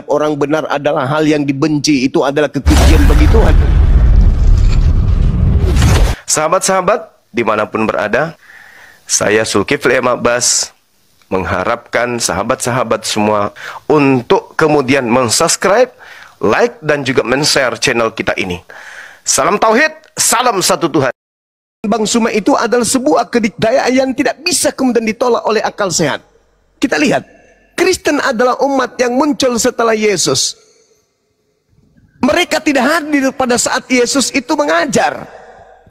orang benar adalah hal yang dibenci, itu adalah kekejian bagi Tuhan. Sahabat-sahabat dimanapun berada, saya Zulkifli M. Abbas mengharapkan sahabat-sahabat semua untuk kemudian mensubscribe, like dan juga men-share channel kita ini. Salam Tauhid, salam satu Tuhan. Bang Suma itu adalah sebuah kedikdayaan yang tidak bisa kemudian ditolak oleh akal sehat. Kita lihat, Kristen adalah umat yang muncul setelah Yesus. Mereka tidak hadir pada saat Yesus itu mengajar.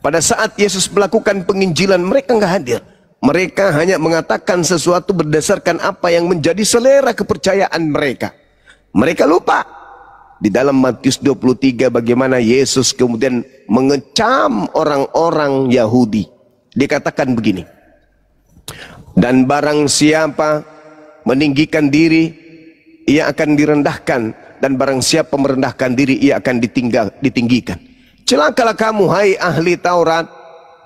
Pada saat Yesus melakukan penginjilan, mereka nggak hadir. Mereka hanya mengatakan sesuatu berdasarkan apa yang menjadi selera kepercayaan mereka. Mereka lupa. Di dalam Matius 23 bagaimana Yesus kemudian mengecam orang-orang Yahudi. Dikatakan begini. Dan barang siapa meninggikan diri, ia akan direndahkan. Dan barang siapa merendahkan diri, ia akan ditinggikan. Celakalah kamu, hai ahli Taurat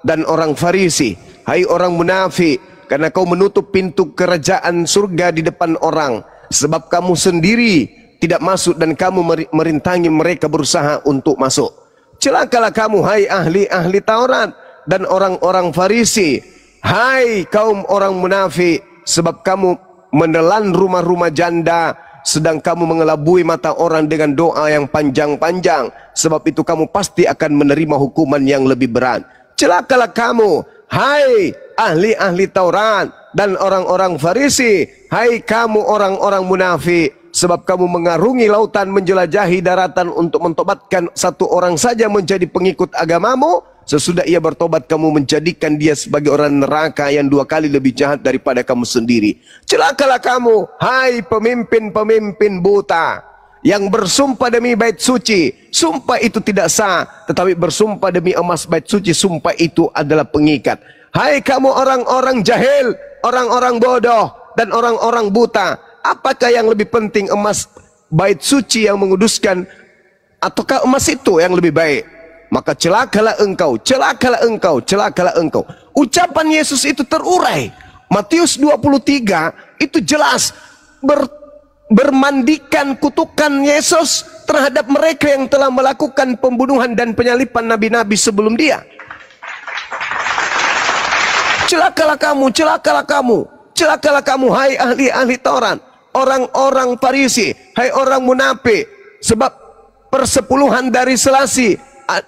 dan orang Farisi, hai orang munafik, karena kau menutup pintu kerajaan surga di depan orang, sebab kamu sendiri tidak masuk dan kamu merintangi mereka berusaha untuk masuk. Celakalah kamu, hai ahli Taurat dan orang-orang Farisi, hai kaum orang munafik, sebab kamu menelan rumah-rumah janda, sedang kamu mengelabui mata orang dengan doa yang panjang-panjang. Sebab itu kamu pasti akan menerima hukuman yang lebih berat. Celakalah kamu, hai ahli-ahli Taurat dan orang-orang Farisi, hai kamu orang-orang munafik, sebab kamu mengarungi lautan, menjelajahi daratan untuk mentobatkan satu orang saja menjadi pengikut agamamu. Sesudah ia bertobat, kamu menjadikan dia sebagai orang neraka yang 2 kali lebih jahat daripada kamu sendiri. Celakalah kamu, hai pemimpin-pemimpin buta, yang bersumpah demi bait suci. Sumpah itu tidak sah, tetapi bersumpah demi emas bait suci, sumpah itu adalah pengikat. Hai kamu orang-orang jahil, orang-orang bodoh, dan orang-orang buta. Apakah yang lebih penting, emas bait suci yang menguduskan, ataukah emas itu yang lebih baik? Maka celakalah engkau, celakalah engkau, celakalah engkau. Ucapan Yesus itu terurai. Matius 23 itu jelas bermandikan kutukan Yesus terhadap mereka yang telah melakukan pembunuhan dan penyalipan nabi-nabi sebelum dia. Celakalah kamu, celakalah kamu, celakalah kamu, hai ahli-ahli Taurat, orang-orang Farisi, hai orang munafik, sebab persepuluhan dari selasi,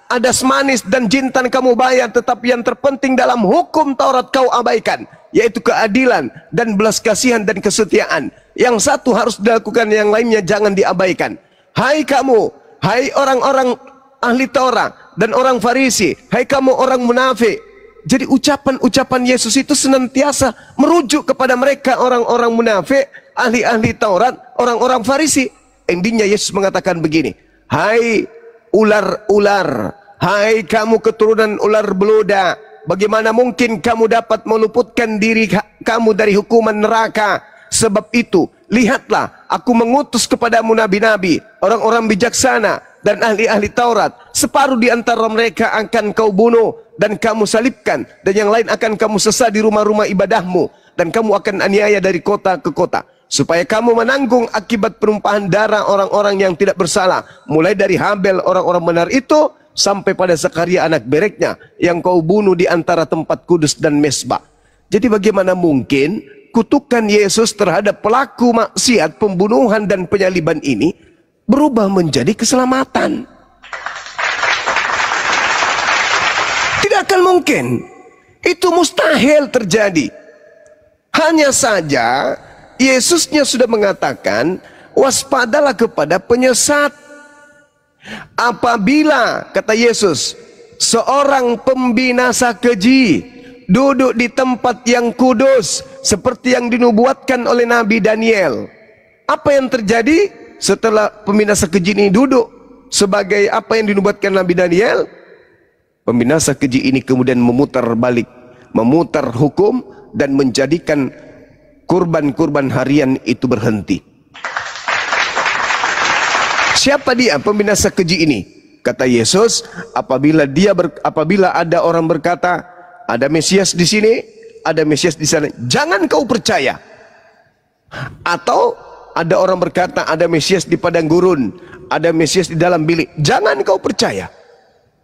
adas manis dan jintan kamu bayar, tetapi yang terpenting dalam hukum Taurat kau abaikan, yaitu keadilan dan belas kasihan dan kesetiaan. Yang satu harus dilakukan, yang lainnya jangan diabaikan. Hai kamu, hai orang-orang ahli Taurat dan orang Farisi, hai kamu orang munafik. Jadi ucapan-ucapan Yesus itu senantiasa merujuk kepada mereka orang-orang munafik, ahli-ahli Taurat, orang-orang Farisi. Endingnya Yesus mengatakan begini, hai ular-ular, hai kamu keturunan ular beluda, bagaimana mungkin kamu dapat meluputkan diri kamu dari hukuman neraka? Sebab itu, lihatlah, aku mengutus kepadamu nabi-nabi, orang-orang bijaksana dan ahli-ahli Taurat. Separuh di antara mereka akan kau bunuh dan kamu salibkan, dan yang lain akan kamu sesat di rumah-rumah ibadahmu, dan kamu akan aniaya dari kota ke kota, supaya kamu menanggung akibat penumpahan darah orang-orang yang tidak bersalah, mulai dari Habel orang-orang benar itu sampai pada Zakaria anak Bereknya yang kau bunuh di antara tempat kudus dan mesbah. Jadi bagaimana mungkin kutukan Yesus terhadap pelaku maksiat, pembunuhan dan penyaliban ini berubah menjadi keselamatan? Tidak akan mungkin. Itu mustahil terjadi. Hanya saja Yesusnya sudah mengatakan, waspadalah kepada penyesat. Apabila, kata Yesus, seorang pembinasa keji duduk di tempat yang kudus seperti yang dinubuatkan oleh Nabi Daniel, apa yang terjadi setelah pembinasa keji ini duduk sebagai apa yang dinubuatkan Nabi Daniel? Pembinasa keji ini kemudian memutar balik, memutar hukum dan menjadikan kurban-kurban harian itu berhenti. Siapa dia pembinasa keji ini? Kata Yesus, apabila ada orang berkata, ada Mesias di sini, ada Mesias di sana, jangan kau percaya. Atau ada orang berkata ada Mesias di padang gurun, ada Mesias di dalam bilik. Jangan kau percaya.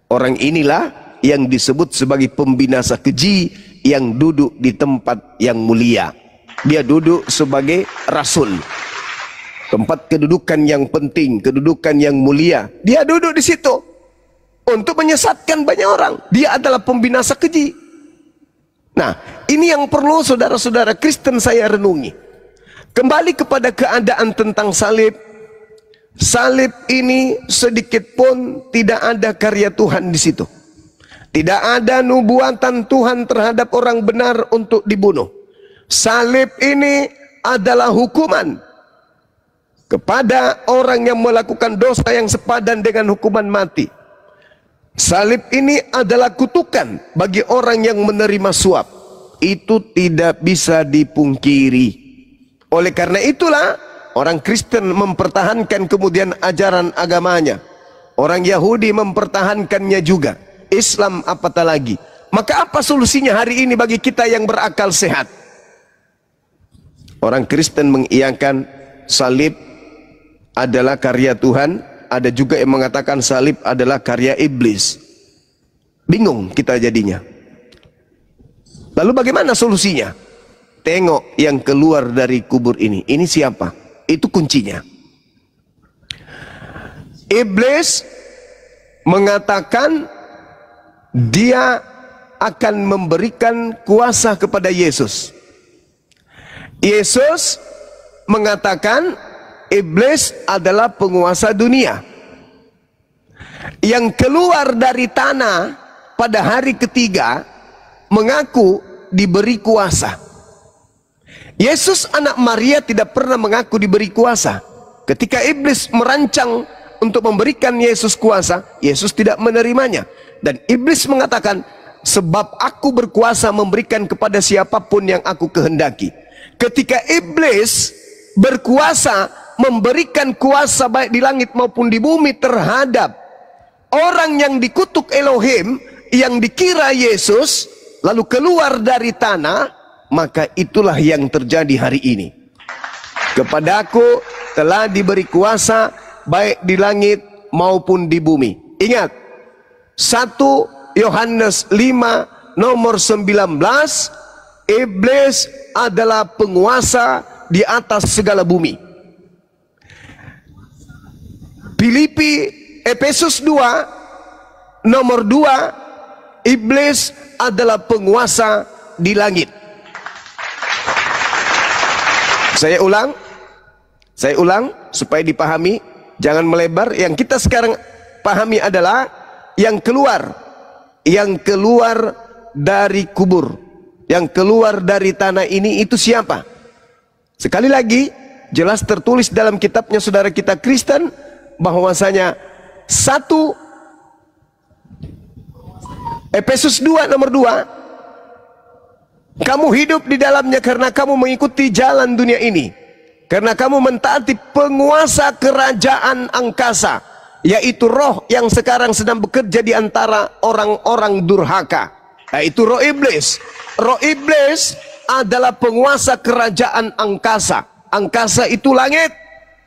Orang inilah yang disebut sebagai pembinasa keji yang duduk di tempat yang mulia. Dia duduk sebagai rasul. Tempat kedudukan yang penting, kedudukan yang mulia. Dia duduk di situ untuk menyesatkan banyak orang. Dia adalah pembinasa keji. Nah, ini yang perlu saudara-saudara Kristen saya renungi. Kembali kepada keadaan tentang salib. Salib ini sedikit pun tidak ada karya Tuhan di situ. Tidak ada nubuatan Tuhan terhadap orang benar untuk dibunuh. Salib ini adalah hukuman kepada orang yang melakukan dosa yang sepadan dengan hukuman mati. Salib ini adalah kutukan bagi orang yang menerima suap. Itu tidak bisa dipungkiri. Oleh karena itulah orang Kristen mempertahankan kemudian ajaran agamanya. Orang Yahudi mempertahankannya juga. Islam apatah lagi. Maka apa solusinya hari ini bagi kita yang berakal sehat? Orang Kristen mengiyakan salib adalah karya Tuhan. Ada juga yang mengatakan salib adalah karya iblis. Bingung kita jadinya. Lalu bagaimana solusinya? Tengok yang keluar dari kubur ini. Ini siapa? Itu kuncinya. Iblis mengatakan dia akan memberikan kuasa kepada Yesus. Yesus mengatakan iblis adalah penguasa dunia. Yang keluar dari tanah pada hari ketiga mengaku diberi kuasa. Yesus anak Maria tidak pernah mengaku diberi kuasa. Ketika iblis merancang untuk memberikan Yesus kuasa, Yesus tidak menerimanya. Dan iblis mengatakan, sebab aku berkuasa memberikan kepada siapapun yang aku kehendaki. Ketika iblis berkuasa memberikan kuasa baik di langit maupun di bumi terhadap orang yang dikutuk Elohim, yang dikira Yesus, lalu keluar dari tanah, maka itulah yang terjadi hari ini. Kepadaku telah diberi kuasa baik di langit maupun di bumi. Ingat, 1 Yohanes 5 nomor 19, iblis adalah penguasa di atas segala bumi. Filipi Efesus 2 nomor 2, iblis adalah penguasa di langit. Saya ulang supaya dipahami, jangan melebar. Yang kita sekarang pahami adalah yang keluar dari kubur, yang keluar dari tanah ini itu siapa? Sekali lagi, jelas tertulis dalam kitabnya saudara kita Kristen bahwasanya 1 Efesus 2 nomor 2, kamu hidup di dalamnya karena kamu mengikuti jalan dunia ini, karena kamu mentaati penguasa kerajaan angkasa, yaitu roh yang sekarang sedang bekerja di antara orang-orang durhaka, yaitu roh iblis. Roh iblis adalah penguasa kerajaan angkasa. Angkasa itu langit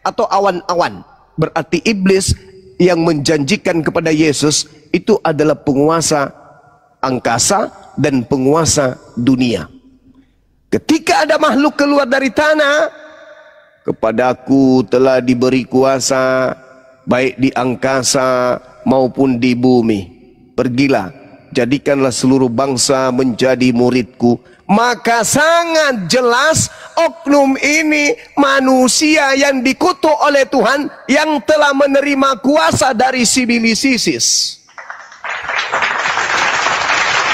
atau awan-awan. Berarti iblis yang menjanjikan kepada Yesus itu adalah penguasa angkasa dan penguasa dunia. Ketika ada makhluk keluar dari tanah, kepadaku telah diberi kuasa baik di angkasa maupun di bumi. Pergilah, jadikanlah seluruh bangsa menjadi muridku. Maka sangat jelas oknum ini manusia yang dikutuk oleh Tuhan, yang telah menerima kuasa dari sibilisisis.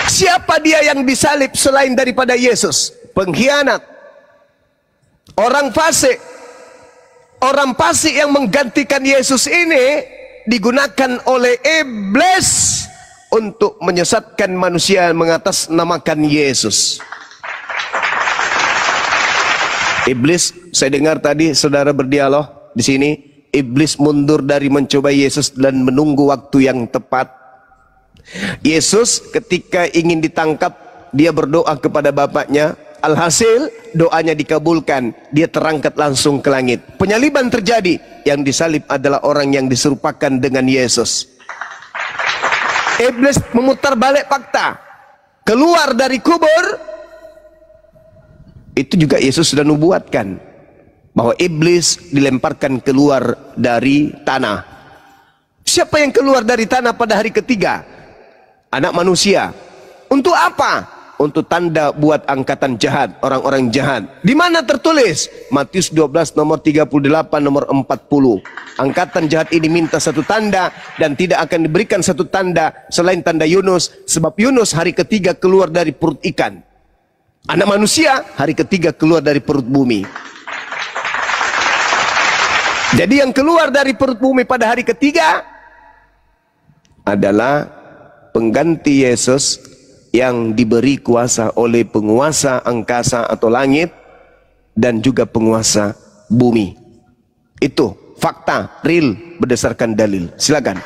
Siapa dia yang disalib selain daripada Yesus? Pengkhianat, orang fasik. Orang fasik yang menggantikan Yesus ini digunakan oleh iblis untuk menyesatkan manusia mengatasnamakan Yesus. Iblis, saya dengar tadi saudara berdialog di sini, iblis mundur dari mencoba Yesus dan menunggu waktu yang tepat. Yesus ketika ingin ditangkap, dia berdoa kepada Bapaknya, Alhasil doanya dikabulkan, dia terangkat langsung ke langit. Penyaliban terjadi, yang disalib adalah orang yang diserupakan dengan Yesus. Iblis memutar balik fakta, keluar dari kubur. Itu juga Yesus sudah nubuatkan, bahwa iblis dilemparkan keluar dari tanah. Siapa yang keluar dari tanah pada hari ketiga? Anak manusia. Untuk apa? Untuk tanda buat angkatan jahat, orang-orang jahat. Di mana tertulis? Matius 12 nomor 38 nomor 40. Angkatan jahat ini minta satu tanda, dan tidak akan diberikan satu tanda selain tanda Yunus, sebab Yunus hari ketiga keluar dari perut ikan. Anak manusia hari ketiga keluar dari perut bumi. Jadi yang keluar dari perut bumi pada hari ketiga adalah pengganti Yesus yang diberi kuasa oleh penguasa angkasa atau langit dan juga penguasa bumi. Itu fakta real berdasarkan dalil. Silakan.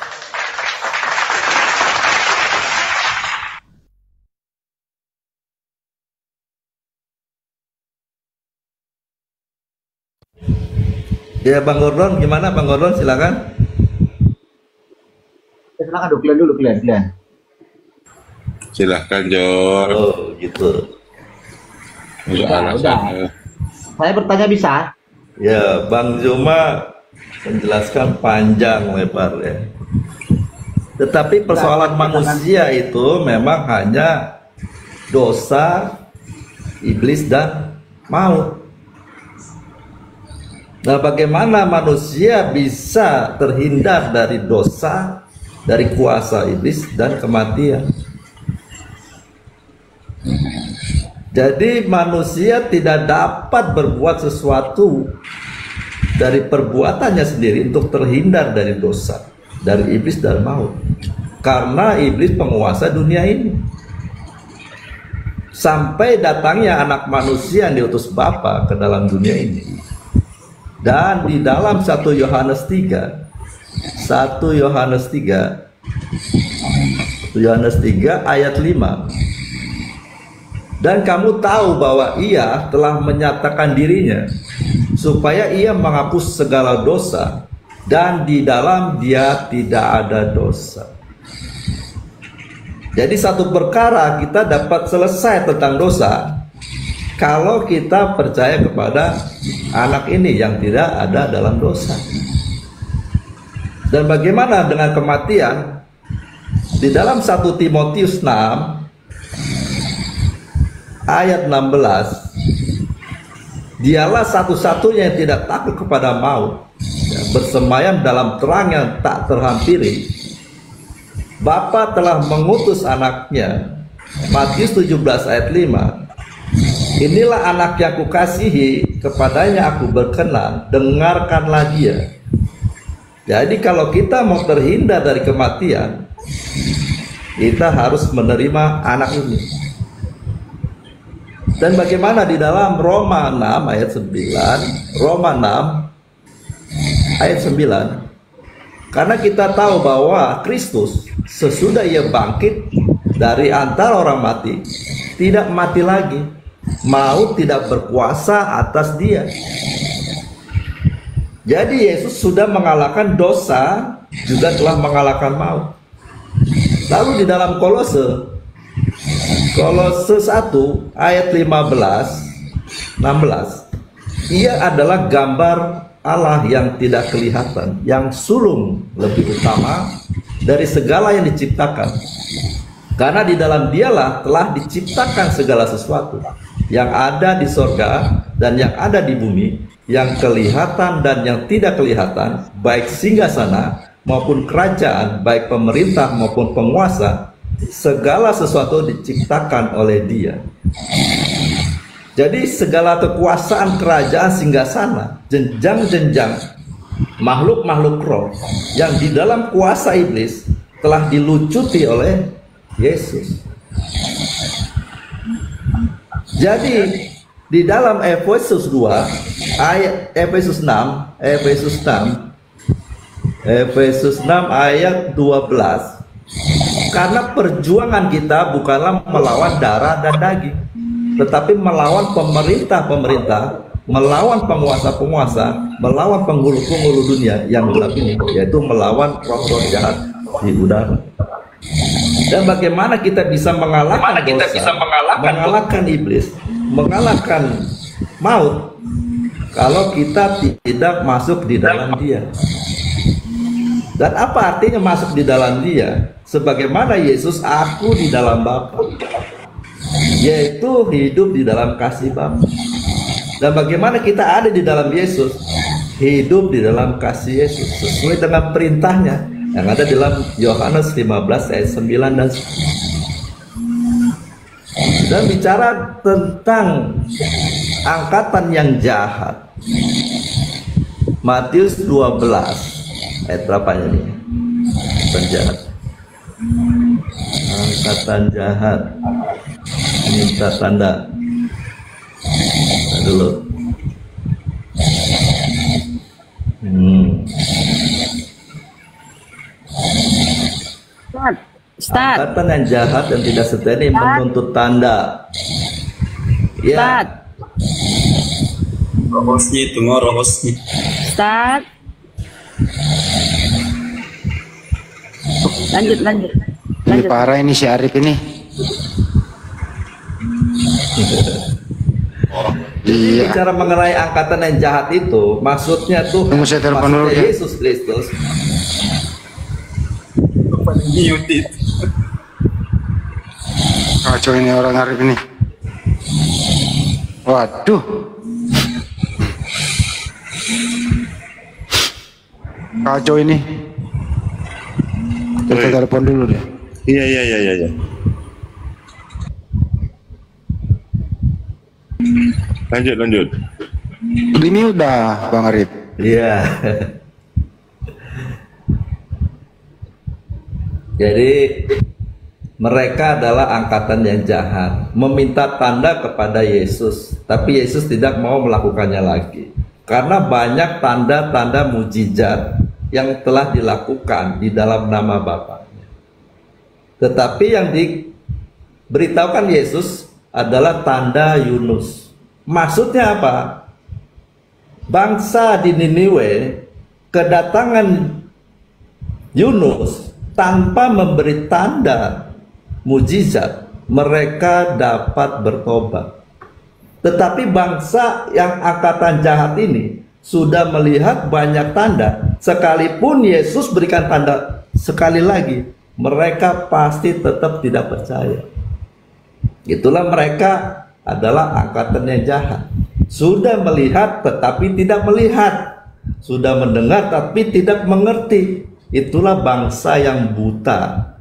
Ya Bang Gordon, gimana Bang Gordon? Silakan. Silakan dulu, Glenn. Silahkan Jor. Oh gitu. Udah. Saya bertanya bisa? Ya Bang Juma menjelaskan panjang lebar ya. Tetapi persoalan manusia itu memang hanya dosa, iblis dan maut. Nah, bagaimana manusia bisa terhindar dari dosa, dari kuasa iblis dan kematian? Jadi manusia tidak dapat berbuat sesuatu dari perbuatannya sendiri untuk terhindar dari dosa, dari iblis dan maut. Karena iblis penguasa dunia ini. Sampai datangnya anak manusia yang diutus Bapa ke dalam dunia ini. Dan di dalam 1 Yohanes 3 ayat 5. Dan kamu tahu bahwa ia telah menyatakan dirinya supaya ia menghapus segala dosa, dan di dalam dia tidak ada dosa. Jadi satu perkara kita dapat selesai tentang dosa kalau kita percaya kepada anak ini yang tidak ada dalam dosa. Dan bagaimana dengan kematian? Di dalam 1 Timotius 6 ayat 16, dialah satu-satunya yang tidak takut kepada maut, bersemayam dalam terang yang tak terhampiri. Bapa telah mengutus anaknya. Matius 17 ayat 5, inilah anak yang kukasihi, kepadanya aku berkenan, dengarkanlah dia. Jadi kalau kita mau terhindar dari kematian, kita harus menerima anak ini. Dan bagaimana di dalam Roma 6 ayat 9, Roma 6 ayat 9, karena kita tahu bahwa Kristus sesudah ia bangkit dari antara orang mati, tidak mati lagi, maut tidak berkuasa atas dia. Jadi Yesus sudah mengalahkan dosa, juga telah mengalahkan maut. Lalu di dalam Kolose 1 ayat 15-16, ia adalah gambar Allah yang tidak kelihatan, yang sulung lebih utama dari segala yang diciptakan. Karena di dalam dialah telah diciptakan segala sesuatu yang ada di sorga dan yang ada di bumi, yang kelihatan dan yang tidak kelihatan, baik singgasana maupun kerajaan, baik pemerintah maupun penguasa. Segala sesuatu diciptakan oleh dia. Jadi segala kekuasaan, kerajaan, singgasana, jenjang-jenjang, makhluk-makhluk roh yang di dalam kuasa iblis telah dilucuti oleh Yesus. Jadi di dalam Efesus 2 ayat Efesus 6 ayat 12, karena perjuangan kita bukanlah melawan darah dan daging, tetapi melawan pemerintah-pemerintah, melawan penguasa-penguasa, melawan penghulu-penghulu dunia yang gelap ini, yaitu melawan roh-roh jahat di udara. Dan bagaimana kita bisa mengalahkan dosa, mengalahkan iblis, mengalahkan maut, kalau kita tidak masuk di dalam Dia. Dan apa artinya masuk di dalam Dia? Sebagaimana Yesus, aku di dalam Bapa, yaitu hidup di dalam kasih Bapa. Dan bagaimana kita ada di dalam Yesus? Hidup di dalam kasih Yesus sesuai dengan perintahnya yang ada dalam Yohanes 15 ayat 9 dan 10. Dan bicara tentang angkatan yang jahat, Matius 12 ayat berapanya nih? Angkatan jahat, angkatan jahat minta tanda. Nah, dulu Ustaz. angkatan yang jahat dan tidak setia ini menuntut tanda. Ya. Rohosnya itu mau rohosnya. Ustaz. Lanjut. Ini parah ini si Arif ini. Jadi bicara mengenai angkatan yang jahat itu, maksudnya tuh Tunggu, saya telepon dulu, maksudnya ya. Yesus Kristus. Kacau ini orang Arif ini. Waduh. Kacau ini. Kita telepon dulu deh. Iya. Lanjut. Ini udah Bang Arif. Iya. Jadi mereka adalah angkatan yang jahat, meminta tanda kepada Yesus, tapi Yesus tidak mau melakukannya lagi. Karena banyak tanda-tanda mujizat yang telah dilakukan di dalam nama Bapaknya. Tetapi yang diberitahukan Yesus adalah tanda Yunus. Maksudnya apa? Bangsa di Niniwe kedatangan Yunus tanpa memberi tanda mujizat, mereka dapat bertobat. Tetapi bangsa yang angkatan jahat ini sudah melihat banyak tanda, sekalipun Yesus berikan tanda sekali lagi, mereka pasti tetap tidak percaya. Itulah mereka adalah angkatan yang jahat. Sudah melihat tetapi tidak melihat, sudah mendengar tapi tidak mengerti. Itulah bangsa yang buta,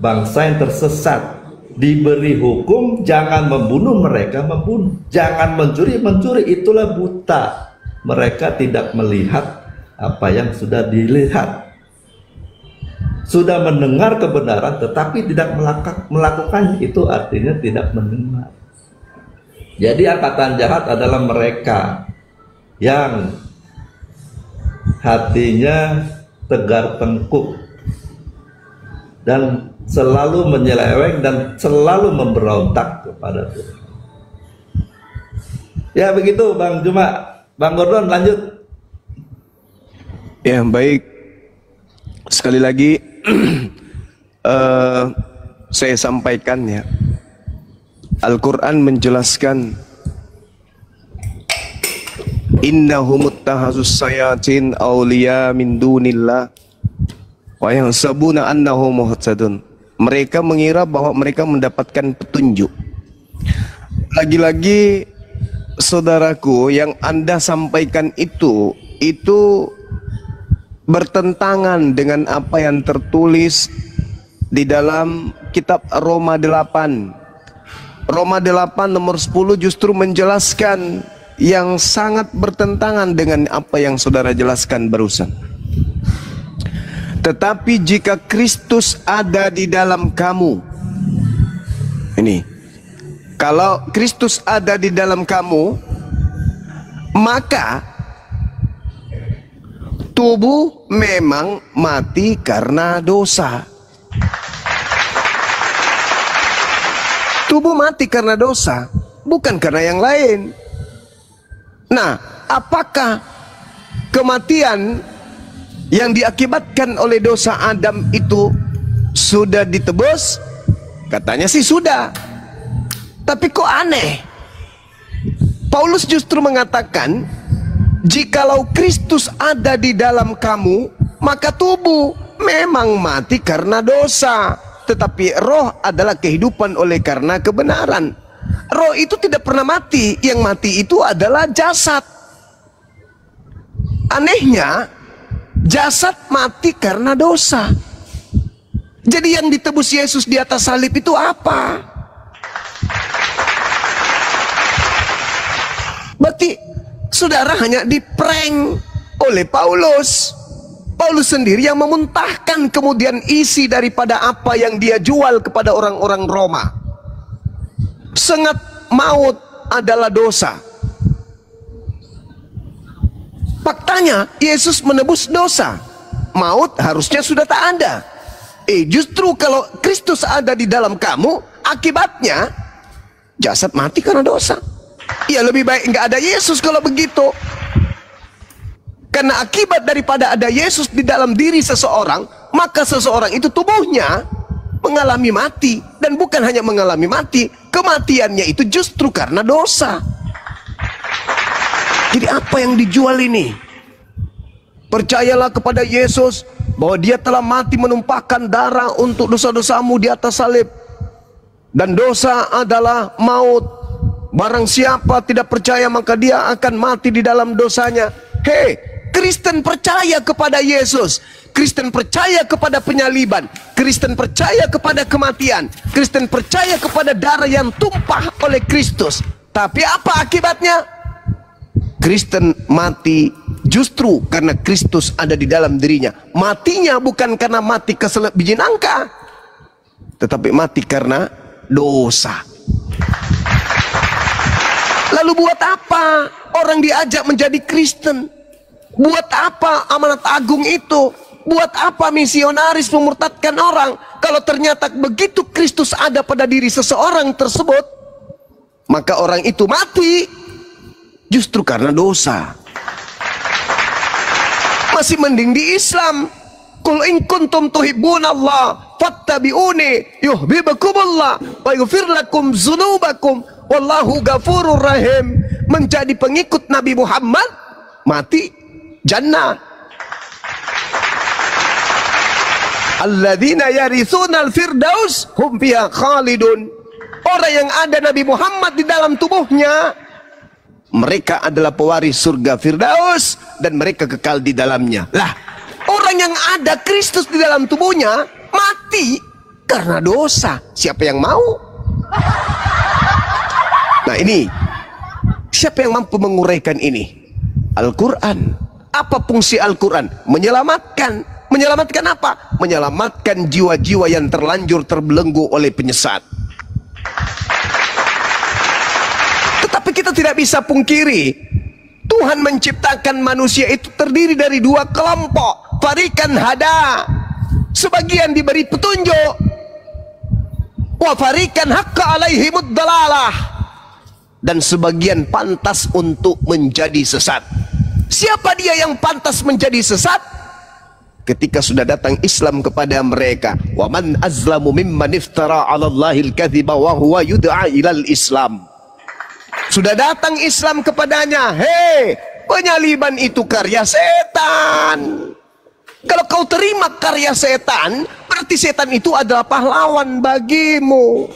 bangsa yang tersesat. Diberi hukum jangan membunuh, mereka membunuh. Jangan mencuri, mencuri. Itulah buta. Mereka tidak melihat apa yang sudah dilihat. Sudah mendengar kebenaran tetapi tidak melakukannya. Itu artinya tidak mendengar. Jadi angkatan jahat adalah mereka yang hatinya tegar tengkuk dan selalu menyeleweng dan selalu memberontak kepada Tuhan. Ya begitu Bang Juma. Bang Gordon lanjut. Ya baik. Sekali lagi saya sampaikan ya. Al-Quran menjelaskan innahum ittahazus sayatin awliya min dunillah wa yahsabuna annahum muhtadun. Mereka mengira bahwa mereka mendapatkan petunjuk. Lagi-lagi saudaraku, yang Anda sampaikan itu bertentangan dengan apa yang tertulis di dalam kitab Roma 8. Roma 8 nomor 10 justru menjelaskan yang sangat bertentangan dengan apa yang saudara jelaskan barusan. Tetapi jika Kristus ada di dalam kamu, ini, kalau Kristus ada di dalam kamu, maka tubuh memang mati karena dosa. Tubuh mati karena dosa. bukan karena yang lain. Nah, apakah kematian yang diakibatkan oleh dosa Adam itu sudah ditebus? Katanya sih sudah. Tapi kok aneh? Paulus justru mengatakan, jikalau Kristus ada di dalam kamu, maka tubuh memang mati karena dosa, tetapi roh adalah kehidupan oleh karena kebenaran. Roh itu tidak pernah mati, yang mati itu adalah jasad. Anehnya, jasad mati karena dosa. Jadi yang ditebus Yesus di atas salib itu apa? Berarti saudara hanya diprank oleh Paulus. Paulus sendiri yang memuntahkan kemudian isi daripada apa yang dia jual kepada orang-orang Roma. Sengat maut adalah dosa. Faktanya Yesus menebus dosa. Maut harusnya sudah tak ada. Justru kalau Kristus ada di dalam kamu, akibatnya jasad mati karena dosa. Ya lebih baik nggak ada Yesus kalau begitu. Karena akibat daripada ada Yesus di dalam diri seseorang, maka seseorang itu tubuhnya mengalami mati. Dan bukan hanya mengalami mati, kematiannya itu justru karena dosa. Jadi apa yang dijual ini? Percayalah kepada Yesus bahwa dia telah mati menumpahkan darah untuk dosa-dosamu di atas salib. Dan dosa adalah maut. Barang siapa tidak percaya maka dia akan mati di dalam dosanya. Hei, Kristen percaya kepada Yesus. Kristen percaya kepada penyaliban. Kristen percaya kepada kematian. Kristen percaya kepada darah yang tumpah oleh Kristus. Tapi apa akibatnya? Kristen mati justru karena Kristus ada di dalam dirinya. Matinya bukan karena mati keselip biji nangka, tetapi mati karena dosa. Lalu buat apa orang diajak menjadi Kristen? Buat apa amanat agung itu? Buat apa misionaris memurtadkan orang? Kalau ternyata begitu Kristus ada pada diri seseorang tersebut, maka orang itu mati justru karena dosa. Masih mending di Islam. Qul in kuntum tuhibbunallah fattabi'uni yuhibbukumullah wa yaghfir lakum dzunubakum wallahu ghafurur rahim. Menjadi pengikut Nabi Muhammad, mati jannah. Alladzina yarithunal firdaus hum fiha khalidun. Orang yang ada Nabi Muhammad di dalam tubuhnya, mereka adalah pewaris surga Firdaus dan mereka kekal di dalamnya. Lah, orang yang ada Kristus di dalam tubuhnya mati karena dosa. Siapa yang mau? Nah ini, siapa yang mampu menguraikan ini? Al-Quran. Apa fungsi Al-Quran? Menyelamatkan. Menyelamatkan apa? Menyelamatkan jiwa-jiwa yang terlanjur terbelenggu oleh penyesat. Tetapi kita tidak bisa pungkiri, Tuhan menciptakan manusia itu terdiri dari dua kelompok. Farikan hada, sebagian diberi petunjuk, wa farikan haqqa alaihimud dalalah, dan sebagian pantas untuk menjadi sesat. Siapa dia yang pantas menjadi sesat? Ketika sudah datang Islam kepada mereka, wa man azlamu mimman iftara 'ala Allahil kadhiba wa huwa yud'a ilal Islam. Sudah datang Islam kepadanya, hei, penyaliban itu karya setan. Kalau kau terima karya setan, berarti setan itu adalah pahlawan bagimu.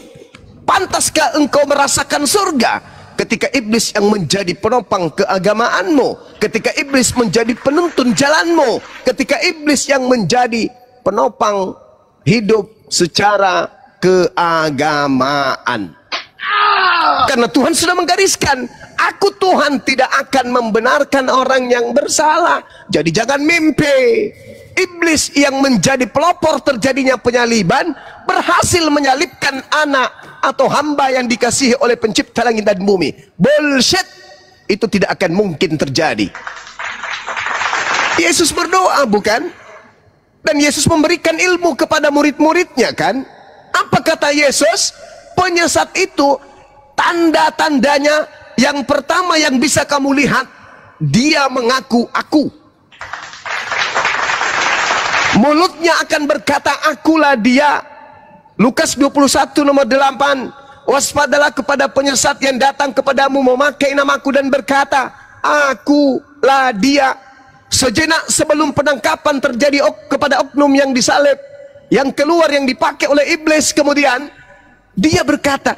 Pantaskah engkau merasakan surga ketika iblis yang menjadi penopang keagamaanmu, ketika iblis menjadi penuntun jalanmu, ketika iblis yang menjadi penopang hidup secara keagamaan? Karena Tuhan sudah menggariskan, aku Tuhan tidak akan membenarkan orang yang bersalah. Jadi jangan mimpi. Iblis yang menjadi pelopor terjadinya penyaliban berhasil menyalibkan anak atau hamba yang dikasihi oleh pencipta langit dan bumi. Bullshit. Itu tidak akan mungkin terjadi. Yesus berdoa, bukan? Dan Yesus memberikan ilmu kepada murid-muridnya, kan? Apa kata Yesus? Penyesat itu Tanda-tandanya yang pertama yang bisa kamu lihat, dia mengaku aku. Mulutnya akan berkata, akulah dia. Lukas 21 nomor 8. Waspadalah kepada penyesat yang datang kepadamu memakai namaku dan berkata, akulah dia. Sejenak sebelum penangkapan terjadi kepada oknum yang disalib, yang keluar, yang dipakai oleh iblis, kemudian dia berkata,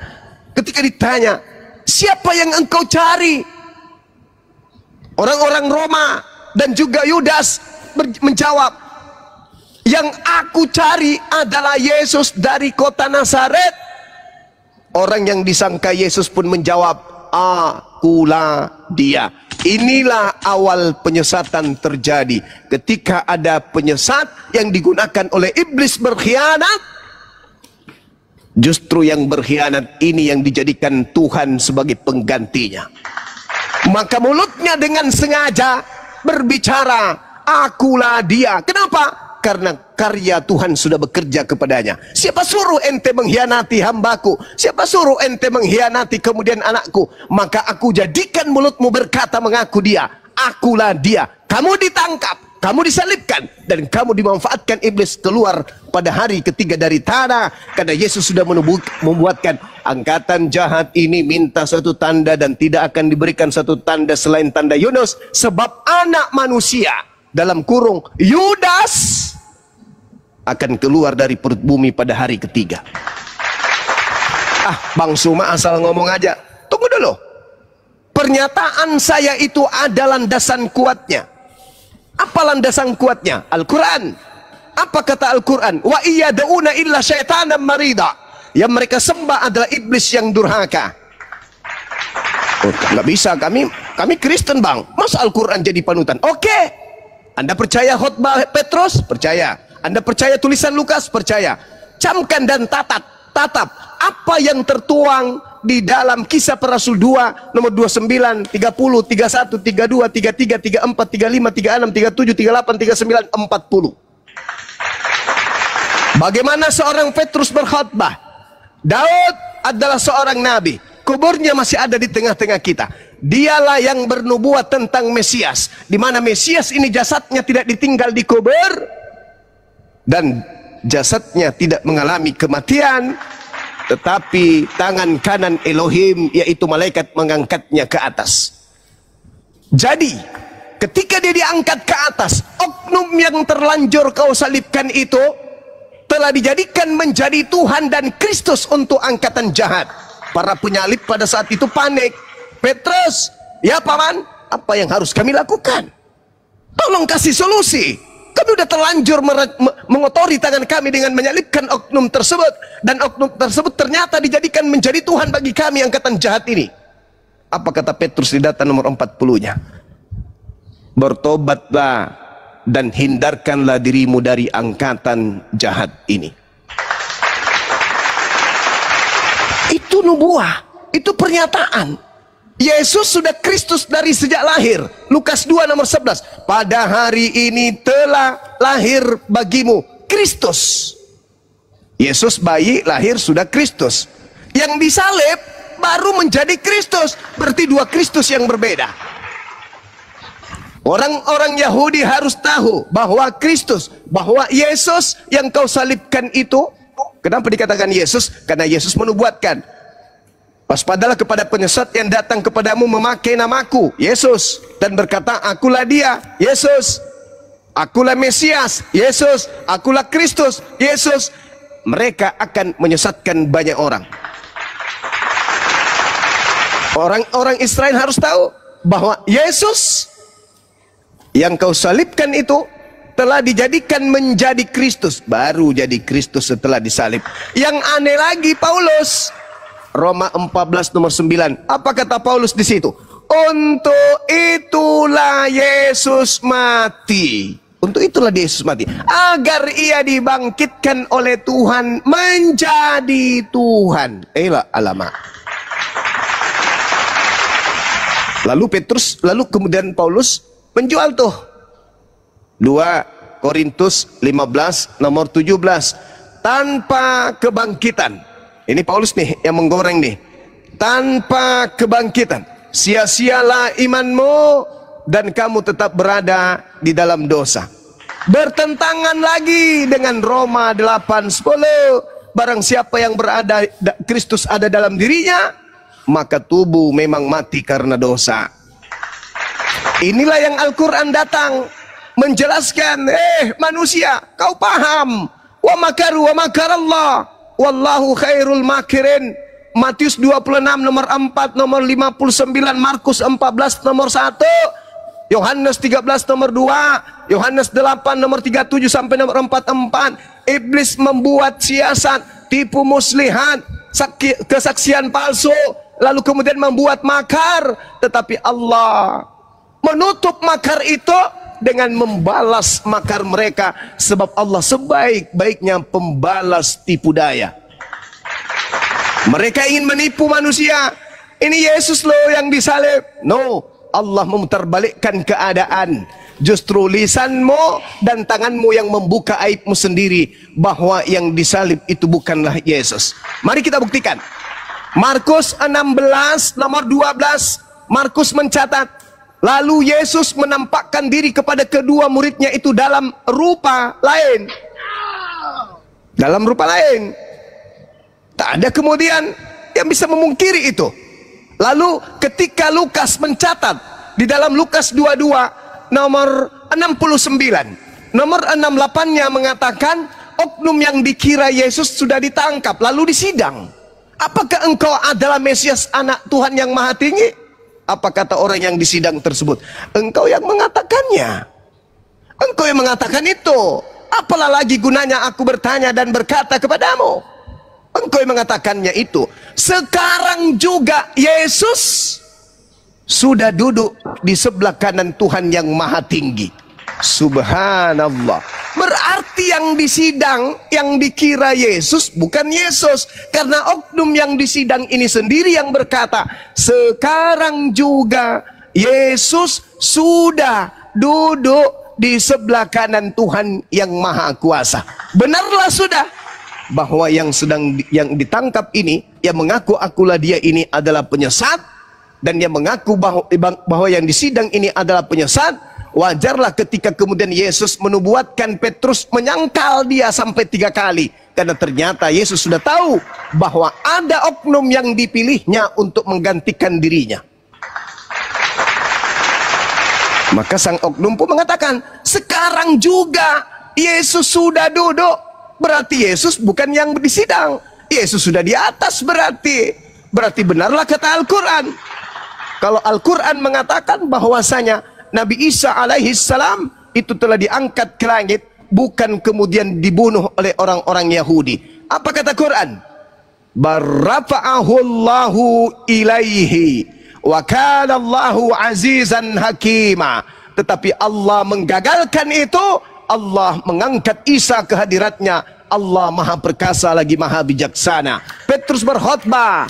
ketika ditanya, siapa yang engkau cari? Orang-orang Roma dan juga Yudas menjawab, yang aku cari adalah Yesus dari kota Nazaret. Orang yang disangka Yesus pun menjawab, akulah dia. Inilah awal penyesatan terjadi. Ketika ada penyesat yang digunakan oleh iblis berkhianat, justru yang berkhianat ini yang dijadikan Tuhan sebagai penggantinya. Maka mulutnya dengan sengaja berbicara, akulah dia. Kenapa? Karena karya Tuhan sudah bekerja kepadanya. Siapa suruh ente mengkhianati hambaku? Siapa suruh ente mengkhianati kemudian anakku? Maka aku jadikan mulutmu berkata mengaku dia. Akulah dia. Kamu ditangkap, kamu disalibkan, dan kamu dimanfaatkan iblis keluar pada hari ketiga dari tanah. Karena Yesus sudah membuatkan angkatan jahat ini minta satu tanda, dan tidak akan diberikan satu tanda selain tanda Yunus. Sebab anak manusia, dalam kurung Yudas, akan keluar dari perut bumi pada hari ketiga. Bang Suma asal ngomong aja. Tunggu dulu. Pernyataan saya itu ada landasan kuatnya. Apa landasan kuatnya? Al-Quran. Apa kata Al-Quran? Wa iyada'una illa syaitanan marida. Yang mereka sembah adalah iblis yang durhaka. Nggak bisa, kami Kristen bang. Masa Al-Quran jadi panutan? Oke. Anda percaya khotbah Petrus? Percaya. Anda percaya tulisan Lukas? Percaya. Camkan dan tatap apa yang tertuang di dalam Kisah Para Rasul 2 nomor 29, 30, 31, 32, 33, 34, 35, 36, 37, 38, 39, 40. Bagaimana seorang Petrus berkhotbah? Daud adalah seorang nabi. Kuburnya masih ada di tengah-tengah kita. Dialah yang bernubuat tentang Mesias, di mana Mesias ini jasadnya tidak ditinggal di kubur, dan jasadnya tidak mengalami kematian, tetapi tangan kanan Elohim, yaitu malaikat, mengangkatnya ke atas. Jadi ketika dia diangkat ke atas, oknum yang terlanjur kau salibkan itu telah dijadikan menjadi Tuhan dan Kristus untuk angkatan jahat. Para penyalib pada saat itu panik. Petrus, ya paman, apa yang harus kami lakukan? Tolong kasih solusi. Kami sudah terlanjur mengotori tangan kami dengan menyalibkan oknum tersebut, dan oknum tersebut ternyata dijadikan menjadi Tuhan bagi kami, angkatan jahat ini. Apa kata Petrus di data nomor 40-nya? Bertobatlah dan hindarkanlah dirimu dari angkatan jahat ini. Itu nubuah, itu pernyataan. Yesus sudah Kristus dari sejak lahir. Lukas 2 nomor 11. Pada hari ini telah lahir bagimu Kristus. Yesus bayi lahir sudah Kristus. Yang disalib baru menjadi Kristus. Berarti dua Kristus yang berbeda. Orang-orang Yahudi harus tahu bahwa Kristus, bahwa Yesus yang kau salibkan itu. Kenapa dikatakan Yesus? Karena Yesus menubuatkan, waspadalah kepada penyesat yang datang kepadamu memakai namaku, Yesus, dan berkata, akulah dia, Yesus. Akulah Mesias, Yesus. Akulah Kristus, Yesus. Mereka akan menyesatkan banyak orang. Orang-orang Israel harus tahu bahwa Yesus yang kau salibkan itu telah dijadikan menjadi Kristus. Baru jadi Kristus setelah disalib. Yang aneh lagi Paulus, Roma 14 nomor 9. Apa kata Paulus di situ? Untuk itulah Yesus mati. Untuk itulah Yesus mati. Agar ia dibangkitkan oleh Tuhan menjadi Tuhan. Alamak. Lalu kemudian Paulus menjual tuh. 2 Korintus 15 nomor 17. Tanpa kebangkitan. Ini Paulus nih yang menggoreng nih. tanpa kebangkitan. Sia-sialah imanmu dan kamu tetap berada di dalam dosa. Bertentangan lagi dengan Roma 8:10. Barang siapa yang berada Kristus ada dalam dirinya, maka tubuh memang mati karena dosa. Inilah yang Al-Quran datang menjelaskan, manusia, kau paham, wa makaru wa makarallah wallahu khairul makirin. Matius 26 nomor 4, nomor 59, Markus 14 nomor 1, Yohanes 13 nomor 2, Yohanes 8 nomor 37 sampai nomor 44. Iblis membuat siasat, tipu muslihat, kesaksian palsu, lalu kemudian membuat makar, tetapi Allah menutup makar itu dengan membalas makar mereka, sebab Allah sebaik-baiknya pembalas tipu daya. Mereka ingin menipu manusia. Ini Yesus loh yang disalib. No, Allah memutarbalikkan keadaan. Justru lisanmu dan tanganmu yang membuka aibmu sendiri, bahwa yang disalib itu bukanlah Yesus. Mari kita buktikan. Markus 16 nomor 12. Markus mencatat, lalu Yesus menampakkan diri kepada kedua muridnya itu dalam rupa lain. Dalam rupa lain. Tak ada kemudian yang bisa memungkiri itu. Lalu ketika Lukas mencatat di dalam Lukas 22 nomor 69, nomor 68-nya mengatakan oknum yang dikira Yesus sudah ditangkap lalu disidang. Apakah engkau adalah Mesias, anak Tuhan yang Maha Tinggi? Apa kata orang yang disidang tersebut? Engkau yang mengatakannya. Engkau yang mengatakan itu. Apalah lagi gunanya aku bertanya dan berkata kepadamu? Engkau yang mengatakannya itu. Sekarang juga Yesus sudah duduk di sebelah kanan Tuhan yang Maha Tinggi. Subhanallah. Berarti yang disidang, yang dikira Yesus bukan Yesus. Karena oknum yang disidang ini sendiri yang berkata, sekarang juga Yesus sudah duduk di sebelah kanan Tuhan yang Maha Kuasa. Benarlah sudah bahwa yang ditangkap ini, yang mengaku akulah dia ini adalah penyesat, dan yang mengaku bahwa yang disidang ini adalah penyesat. Wajarlah ketika kemudian Yesus menubuatkan Petrus menyangkal dia sampai 3 kali, karena ternyata Yesus sudah tahu bahwa ada oknum yang dipilihnya untuk menggantikan dirinya. Maka sang oknum pun mengatakan, sekarang juga Yesus sudah duduk. Berarti Yesus bukan yang disidang, Yesus sudah di atas. Berarti benarlah kata Al-Quran. Kalau Al-Quran mengatakan bahwasanya Nabi Isa alaihissalam itu telah diangkat ke langit, bukan kemudian dibunuh oleh orang-orang Yahudi. Apa kata Quran? Barrafa'ahu Allahu ilaihi wa kana Allahu azizan hakima. Tetapi Allah menggagalkan itu. Allah mengangkat Isa ke hadiratnya. Allah Maha Perkasa lagi Maha Bijaksana. Petrus berkhotbah.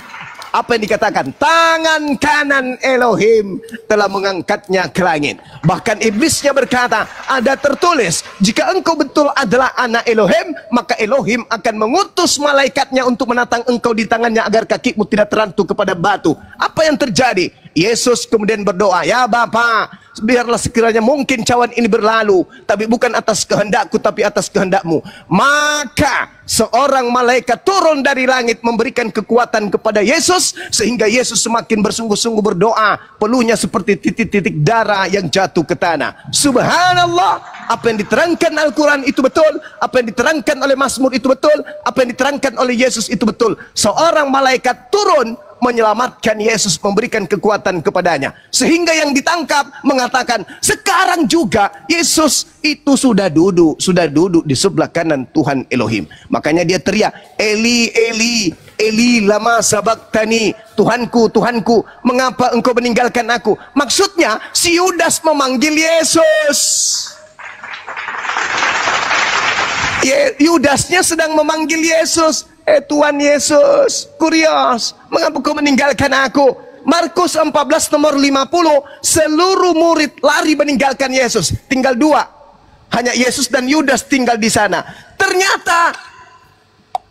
Apa yang dikatakan? Tangan kanan Elohim telah mengangkatnya ke langit. Bahkan iblisnya berkata, ada tertulis, jika engkau betul adalah anak Elohim, maka Elohim akan mengutus malaikatnya untuk menatang engkau di tangannya agar kakimu tidak terantuk kepada batu. Apa yang terjadi? Yesus kemudian berdoa, ya Bapa, biarlah sekiranya mungkin cawan ini berlalu, tapi bukan atas kehendakku tapi atas kehendakmu. Maka seorang malaikat turun dari langit memberikan kekuatan kepada Yesus, sehingga Yesus semakin bersungguh-sungguh berdoa, peluhnya seperti titik-titik darah yang jatuh ke tanah. Subhanallah. Apa yang diterangkan Al-Quran itu betul, apa yang diterangkan oleh Mazmur itu betul, apa yang diterangkan oleh Yesus itu betul. Seorang malaikat turun menyelamatkan Yesus, memberikan kekuatan kepadanya, sehingga yang ditangkap mengatakan, sekarang juga Yesus itu sudah duduk di sebelah kanan Tuhan Elohim. Makanya dia teriak, Eli Eli Eli lama sabaktani, Tuhanku Tuhanku, mengapa engkau meninggalkan aku? Maksudnya si Yudas memanggil Yesus. Yudasnya sedang memanggil Yesus. Tuhan Yesus, kurios, mengapa kau meninggalkan aku? Markus 14 nomor 50, seluruh murid lari meninggalkan Yesus. Tinggal 2. Hanya Yesus dan Yudas tinggal di sana. Ternyata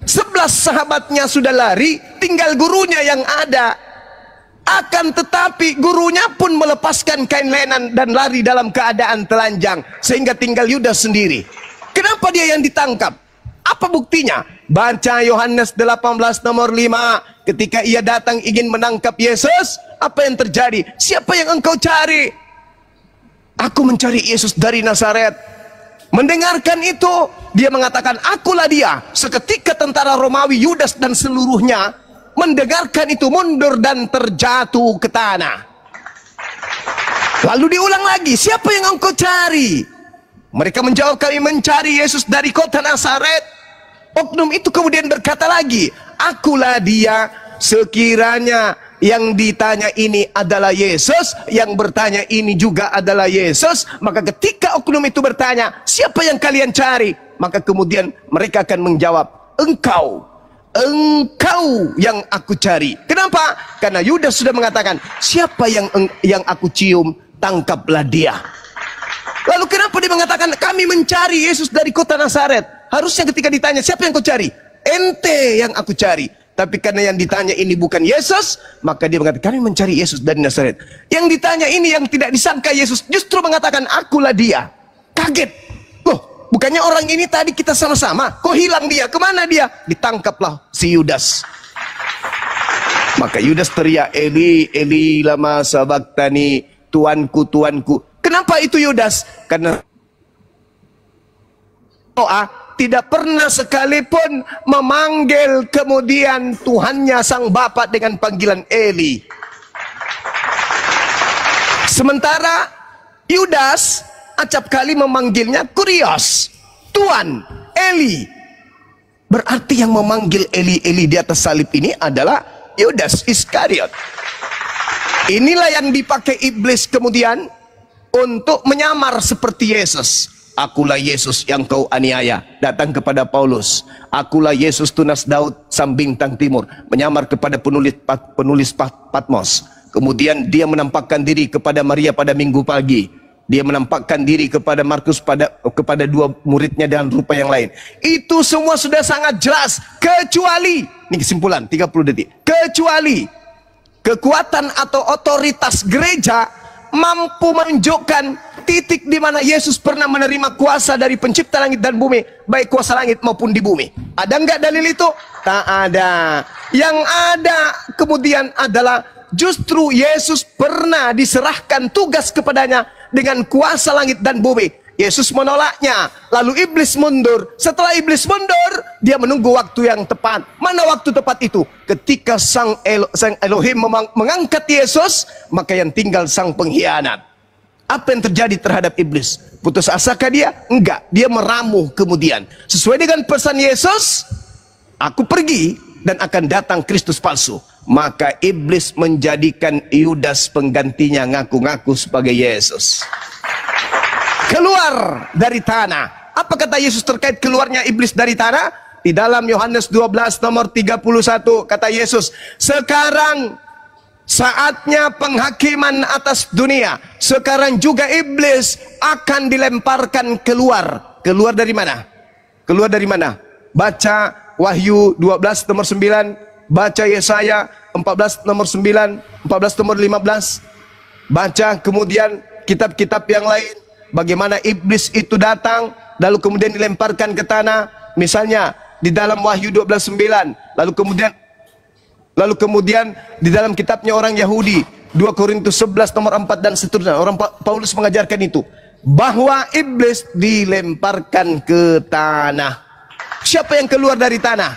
11 sahabatnya sudah lari, tinggal gurunya yang ada. Akan tetapi gurunya pun melepaskan kain lenan dan lari dalam keadaan telanjang, sehingga tinggal Yudas sendiri. Kenapa dia yang ditangkap? Apa buktinya? Baca Yohanes 18 nomor 5. Ketika ia datang ingin menangkap Yesus, apa yang terjadi? Siapa yang engkau cari? Aku mencari Yesus dari Nazaret. Mendengarkan itu, dia mengatakan, akulah dia. Seketika tentara Romawi, Yudas dan seluruhnya mendengarkan itu mundur dan terjatuh ke tanah. Lalu diulang lagi, siapa yang engkau cari? Mereka menjawab, kami mencari Yesus dari kota Nazaret. Oknum itu kemudian berkata lagi, akulah dia. Sekiranya yang ditanya ini adalah Yesus, yang bertanya ini juga adalah Yesus, maka ketika oknum itu bertanya, siapa yang kalian cari? Maka kemudian mereka akan menjawab, engkau yang aku cari. Kenapa? Karena Yudas sudah mengatakan, siapa yang aku cium, tangkaplah dia. Lalu kenapa dia mengatakan, kami mencari Yesus dari kota Nazaret? Harusnya ketika ditanya, siapa yang kau cari? Ente yang aku cari. Tapi karena yang ditanya ini bukan Yesus, maka dia mengatakan, kami mencari Yesus dari Nazaret. Yang ditanya ini yang tidak disangka Yesus, justru mengatakan, akulah dia. Kaget. Loh, bukannya orang ini tadi kita sama-sama? Kok hilang dia? Kemana dia? Ditangkaplah si Yudas. Maka Yudas teriak, Eli, Eli, lama sabaktani, tuanku, tuanku. Kenapa itu Yudas? Karena tidak pernah sekalipun memanggil kemudian Tuhannya sang Bapa dengan panggilan Eli. Sementara Yudas acap kali memanggilnya Kurios, Tuan, Eli. Berarti yang memanggil Eli, Eli di atas salib ini adalah Yudas Iskariot. Inilah yang dipakai iblis kemudian untuk menyamar seperti Yesus. Akulah Yesus yang kau aniaya. Datang kepada Paulus. Akulah Yesus tunas Daud sang bintang timur. Menyamar kepada penulis Patmos. Kemudian dia menampakkan diri kepada Maria pada minggu pagi. Dia menampakkan diri kepada Markus kepada dua muridnya dengan rupa yang lain. Itu semua sudah sangat jelas. Kecuali, ini kesimpulan 30 detik. Kecuali kekuatan atau otoritas gereja mampu menunjukkan titik di mana Yesus pernah menerima kuasa dari pencipta langit dan bumi, baik kuasa langit maupun di bumi. Ada enggak dalil itu? Tak ada. Yang ada kemudian adalah justru Yesus pernah diserahkan tugas kepadanya dengan kuasa langit dan bumi. Yesus menolaknya, lalu iblis mundur. Setelah iblis mundur, dia menunggu waktu yang tepat. Mana waktu tepat itu? Ketika sang Elohim mengangkat Yesus, maka yang tinggal sang pengkhianat. Apa yang terjadi terhadap iblis? Putus asakah dia? Enggak, dia meramu kemudian. Sesuai dengan pesan Yesus, aku pergi dan akan datang Kristus palsu. Maka iblis menjadikan Yudas penggantinya, ngaku-ngaku sebagai Yesus. Keluar dari tanah. Apa kata Yesus terkait keluarnya iblis dari tanah? Di dalam Yohanes 12 nomor 31 kata Yesus, sekarang saatnya penghakiman atas dunia. Sekarang juga iblis akan dilemparkan keluar. Keluar dari mana? Keluar dari mana? Baca Wahyu 12 nomor 9, baca Yesaya 14 nomor 9, 14 nomor 15. Baca kemudian kitab-kitab yang lain, bagaimana iblis itu datang lalu kemudian dilemparkan ke tanah. Misalnya di dalam Wahyu 12:9, lalu kemudian di dalam kitabnya orang Yahudi 2 Korintus 11 nomor 4 dan seterusnya. Orang Paulus mengajarkan itu, bahwa iblis dilemparkan ke tanah. Siapa yang keluar dari tanah?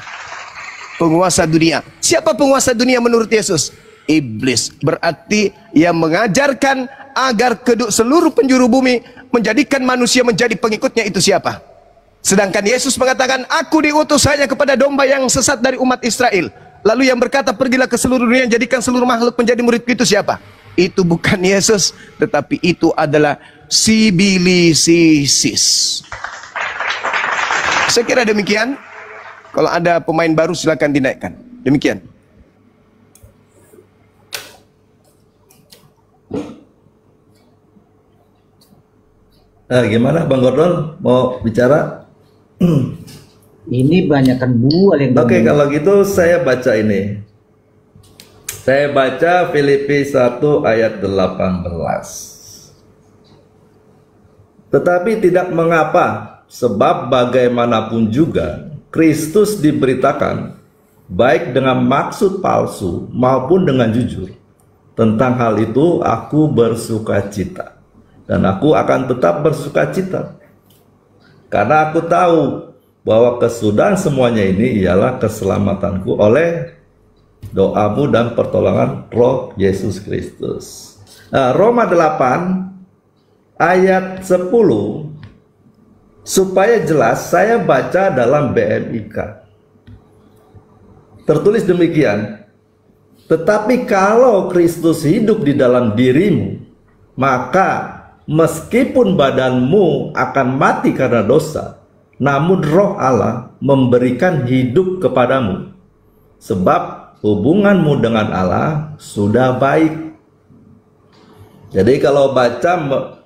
Penguasa dunia. Siapa penguasa dunia menurut Yesus? Iblis. Berarti yang mengajarkan agar seluruh penjuru bumi menjadikan manusia menjadi pengikutnya itu siapa? Sedangkan Yesus mengatakan, aku diutus hanya kepada domba yang sesat dari umat Israel. Lalu yang berkata, pergilah ke seluruh dunia, jadikan seluruh makhluk menjadi muridku, itu siapa? Itu bukan Yesus, tetapi itu adalah Sibilisis. Saya kira demikian. Kalau ada pemain baru silakan dinaikkan. Demikian. Gimana Bang Gordon, mau bicara? Ini banyakkan buah yang Oke, kalau gitu saya baca ini. Saya baca Filipi 1 ayat 18. Tetapi tidak mengapa, sebab bagaimanapun juga Kristus diberitakan, baik dengan maksud palsu maupun dengan jujur. Tentang hal itu aku bersukacita, dan aku akan tetap bersukacita, karena aku tahu bahwa kesudahan semuanya ini ialah keselamatanku oleh doamu dan pertolongan Roh Yesus Kristus. Roma 8 ayat 10, supaya jelas saya baca dalam BMIK. Tertulis demikian, tetapi kalau Kristus hidup di dalam dirimu, maka meskipun badanmu akan mati karena dosa, namun Roh Allah memberikan hidup kepadamu, sebab hubunganmu dengan Allah sudah baik. Jadi kalau baca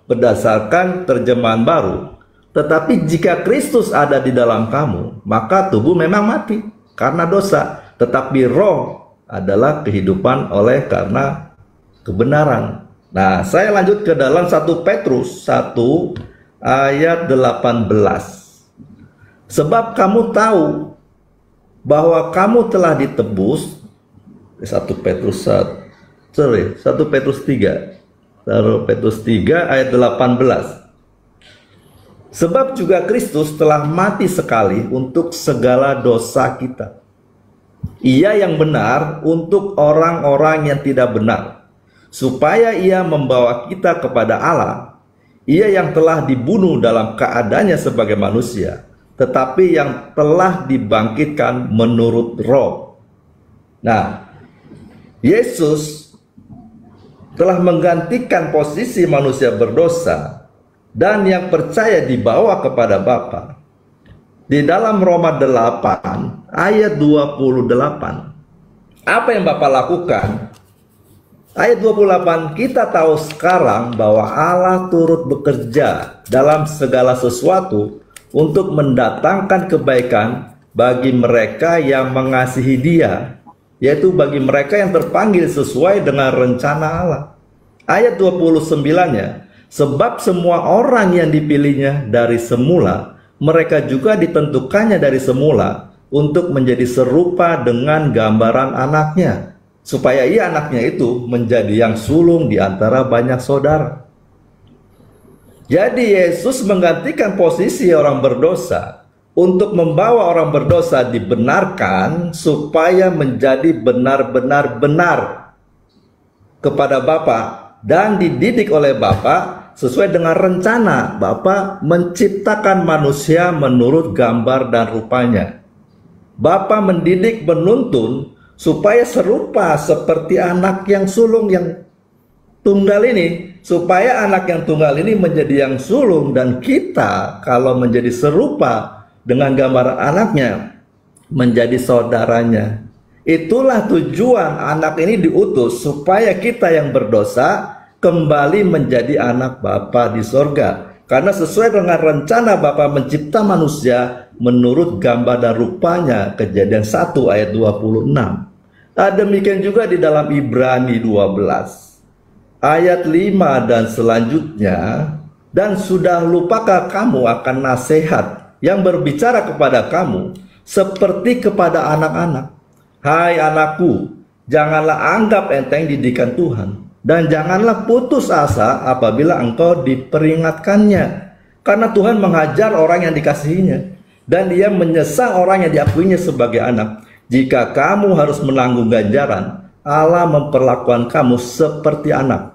berdasarkan terjemahan baru, tetapi jika Kristus ada di dalam kamu, maka tubuh memang mati karena dosa, tetapi roh adalah kehidupan oleh karena kebenaran. Nah, saya lanjut ke dalam 1 Petrus 1 ayat 18. Sebab kamu tahu bahwa kamu telah ditebus, 1 Petrus 3 ayat 18. Sebab juga Kristus telah mati sekali untuk segala dosa kita. Ia yang benar untuk orang-orang yang tidak benar, supaya ia membawa kita kepada Allah. Ia yang telah dibunuh dalam keadaannya sebagai manusia, tetapi yang telah dibangkitkan menurut Roh. Nah, Yesus telah menggantikan posisi manusia berdosa dan yang percaya dibawa kepada Bapa. Di dalam Roma 8 ayat 28, apa yang Bapa lakukan? Ayat 28, kita tahu sekarang bahwa Allah turut bekerja dalam segala sesuatu untuk mendatangkan kebaikan bagi mereka yang mengasihi Dia, yaitu bagi mereka yang terpanggil sesuai dengan rencana Allah. Ayat 29-nya, sebab semua orang yang dipilihnya dari semula, mereka juga ditentukannya dari semula untuk menjadi serupa dengan gambaran anaknya, supaya ia anaknya itu menjadi yang sulung di antara banyak saudara. Jadi Yesus menggantikan posisi orang berdosa untuk membawa orang berdosa dibenarkan supaya menjadi benar-benar benar kepada Bapa dan dididik oleh Bapa sesuai dengan rencana. Bapa menciptakan manusia menurut gambar dan rupanya. Bapa mendidik, menuntun supaya serupa seperti anak yang sulung yang tunggal ini, supaya anak yang tunggal ini menjadi yang sulung, dan kita kalau menjadi serupa dengan gambaran anaknya menjadi saudaranya. Itulah tujuan anak ini diutus, supaya kita yang berdosa kembali menjadi anak Bapa di sorga. Karena sesuai dengan rencana Bapa mencipta manusia menurut gambar dan rupanya, Kejadian 1 ayat 26. Demikian juga di dalam Ibrani 12 ayat 5 dan selanjutnya, dan sudah lupakah kamu akan nasihat yang berbicara kepada kamu seperti kepada anak-anak? Hai anakku, janganlah anggap enteng didikan Tuhan, dan janganlah putus asa apabila engkau diperingatkannya. Karena Tuhan menghajar orang yang dikasihinya, dan Dia menyesal orang yang diakuinya sebagai anak. Jika kamu harus menanggung ganjaran, Allah memperlakukan kamu seperti anak.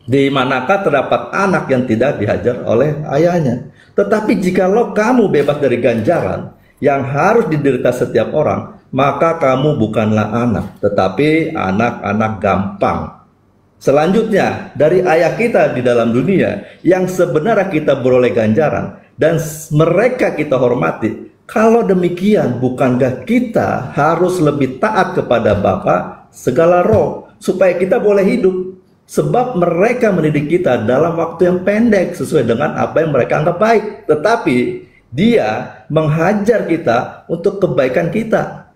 Di manakah terdapat anak yang tidak dihajar oleh ayahnya? Tetapi jikalau kamu bebas dari ganjaran yang harus diderita setiap orang, maka kamu bukanlah anak, tetapi anak-anak gampang. Selanjutnya, dari ayah kita di dalam dunia yang sebenarnya kita beroleh ganjaran dan mereka kita hormati. Kalau demikian, bukankah kita harus lebih taat kepada Bapa segala roh supaya kita boleh hidup? Sebab mereka mendidik kita dalam waktu yang pendek sesuai dengan apa yang mereka anggap baik, tetapi Dia menghajar kita untuk kebaikan kita.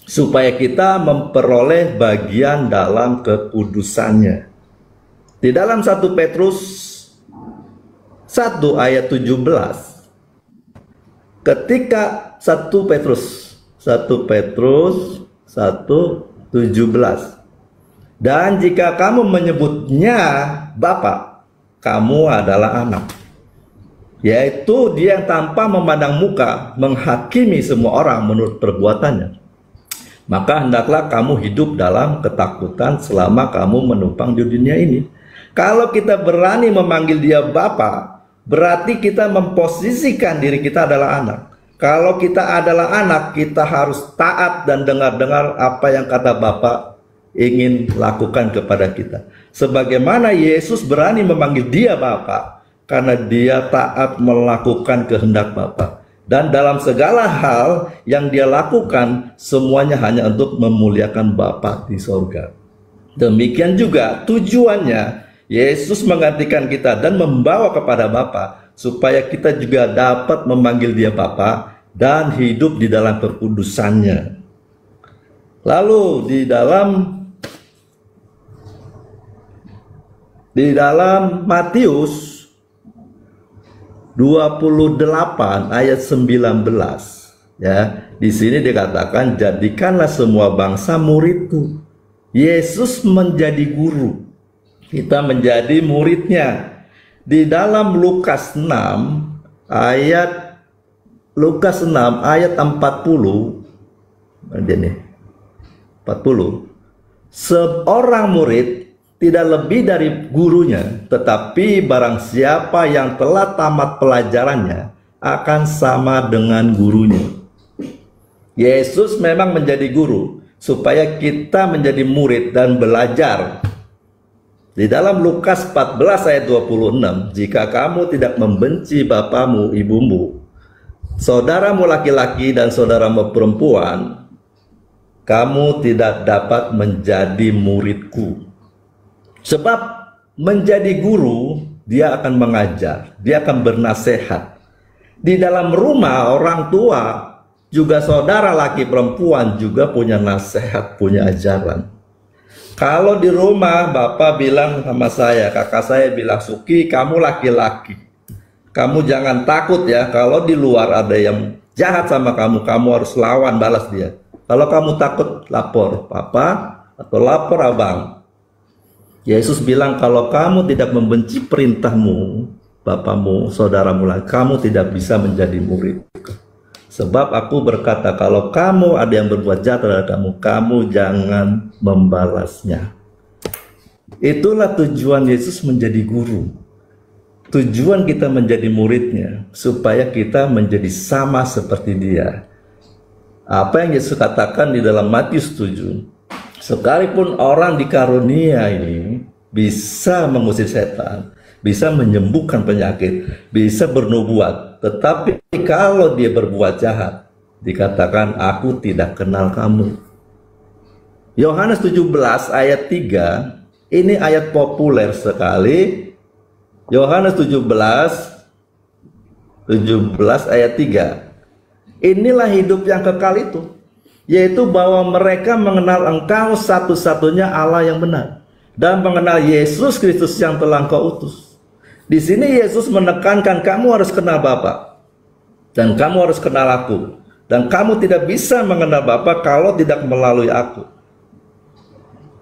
supaya kita memperoleh bagian dalam kekudusannya. Di dalam 1 Petrus 1 ayat 17, ketika 1 Petrus 1:17, dan jika kamu menyebutnya Bapa, kamu adalah anak, yaitu dia yang tanpa memandang muka menghakimi semua orang menurut perbuatannya. Maka hendaklah kamu hidup dalam ketakutan selama kamu menumpang di dunia ini. Kalau kita berani memanggil dia Bapa, berarti kita memposisikan diri kita adalah anak. Kalau kita adalah anak, kita harus taat dan dengar-dengar apa yang kata Bapa ingin lakukan kepada kita. Sebagaimana Yesus berani memanggil dia Bapa, karena dia taat melakukan kehendak Bapa. Dan dalam segala hal yang dia lakukan, semuanya hanya untuk memuliakan Bapa di sorga. Demikian juga tujuannya, Yesus menggantikan kita dan membawa kepada Bapa, supaya kita juga dapat memanggil dia Bapa dan hidup di dalam kekudusannya. Lalu di dalam Matius 28 ayat 19, ya, di sini dikatakan, jadikanlah semua bangsa muridku. Yesus menjadi guru, kita menjadi muridnya. Di dalam Lukas 6 ayat 40, ini 40, seorang murid tidak lebih dari gurunya, tetapi barang siapa yang telah tamat pelajarannya akan sama dengan gurunya. Yesus memang menjadi guru supaya kita menjadi murid dan belajar. Di dalam Lukas 14 ayat 26, jika kamu tidak membenci bapamu, ibumu, saudaramu laki-laki dan saudaramu perempuan, kamu tidak dapat menjadi muridku. Sebab menjadi guru, dia akan mengajar, dia akan bernasehat. Di dalam rumah orang tua, juga saudara laki perempuan juga punya nasihat, punya ajaran. Kalau di rumah bapak bilang sama saya, kakak saya bilang, Suki, kamu laki-laki, kamu jangan takut ya. Kalau di luar ada yang jahat sama kamu, kamu harus lawan, balas dia. Kalau kamu takut, lapor papa atau lapor abang. Yesus bilang, kalau kamu tidak membenci perintahmu, bapamu, saudaramu lagi, kamu tidak bisa menjadi murid. Sebab aku berkata, kalau kamu ada yang berbuat jahat terhadap kamu, kamu jangan membalasnya. Itulah tujuan Yesus menjadi guru. Tujuan kita menjadi muridnya, supaya kita menjadi sama seperti dia. Apa yang Yesus katakan di dalam Matius 7, sekalipun orang di karunia ini bisa mengusir setan, bisa menyembuhkan penyakit, bisa bernubuat, tetapi kalau dia berbuat jahat, dikatakan aku tidak kenal kamu. Yohanes 17 ayat 3, ini ayat populer sekali. Yohanes 17 ayat 3. Inilah hidup yang kekal itu, yaitu bahwa mereka mengenal Engkau satu-satunya Allah yang benar, dan mengenal Yesus Kristus yang telah Engkau utus. Di sini Yesus menekankan kamu harus kenal Bapa, dan kamu harus kenal aku, dan kamu tidak bisa mengenal Bapa kalau tidak melalui aku.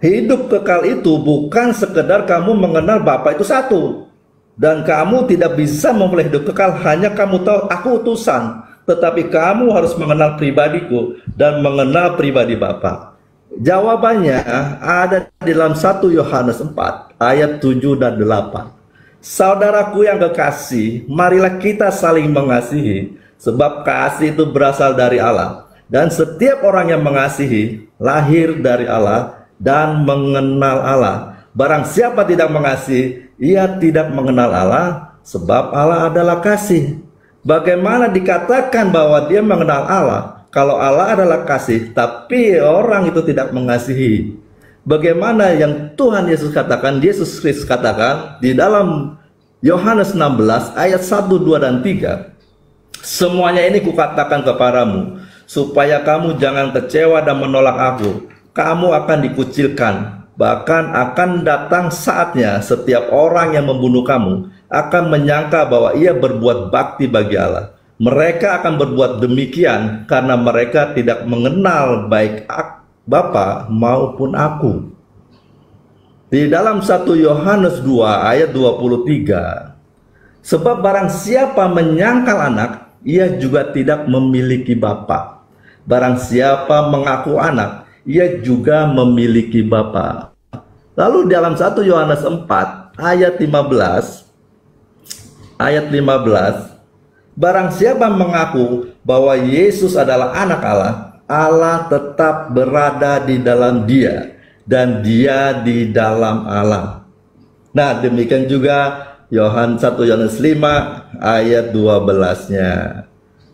Hidup kekal itu bukan sekedar kamu mengenal Bapa itu satu, dan kamu tidak bisa memulai hidup kekal hanya kamu tahu aku utusan, tetapi kamu harus mengenal pribadiku dan mengenal pribadi Bapa. Jawabannya ada di dalam 1 Yohanes 4 ayat 7 dan 8. Saudaraku yang kekasih, marilah kita saling mengasihi, sebab kasih itu berasal dari Allah, dan setiap orang yang mengasihi lahir dari Allah dan mengenal Allah. Barang siapa tidak mengasihi, ia tidak mengenal Allah, sebab Allah adalah kasih. Bagaimana dikatakan bahwa dia mengenal Allah kalau Allah adalah kasih, tapi orang itu tidak mengasihi? Bagaimana yang Tuhan Yesus katakan, Yesus Kristus katakan di dalam Yohanes 16 ayat 1, 2, dan 3. Semuanya ini kukatakan kepadamu, supaya kamu jangan kecewa dan menolak aku. Kamu akan dikucilkan. Bahkan akan datang saatnya setiap orang yang membunuh kamu akan menyangka bahwa ia berbuat bakti bagi Allah. Mereka akan berbuat demikian karena mereka tidak mengenal baik Bapa maupun aku. Di dalam 1 Yohanes 2 ayat 23, sebab barang siapa menyangkal anak, ia juga tidak memiliki bapa. Barang siapa mengaku anak, ia juga memiliki bapa. Lalu dalam 1 Yohanes 4 ayat 15, barang siapa mengaku bahwa Yesus adalah anak Allah, Allah tetap berada di dalam dia dan dia di dalam Allah. Nah, demikian juga 1 Yohanes 5 ayat 12-nya.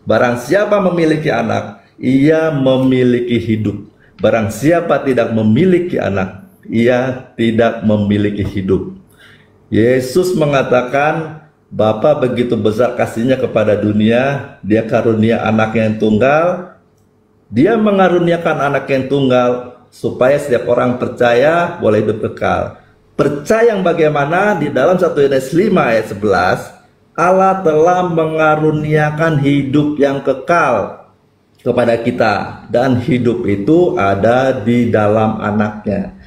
Barang siapa memiliki anak, ia memiliki hidup. Barang siapa tidak memiliki anak, ia tidak memiliki hidup. Yesus mengatakan, Bapa begitu besar kasihnya kepada dunia, dia karunia anaknya yang tunggal. Dia mengaruniakan anak yang tunggal supaya setiap orang percaya boleh hidup kekal. Percaya yang bagaimana? Di dalam 1 Yohanes 5 ayat 11, Allah telah mengaruniakan hidup yang kekal kepada kita, dan hidup itu ada di dalam anaknya.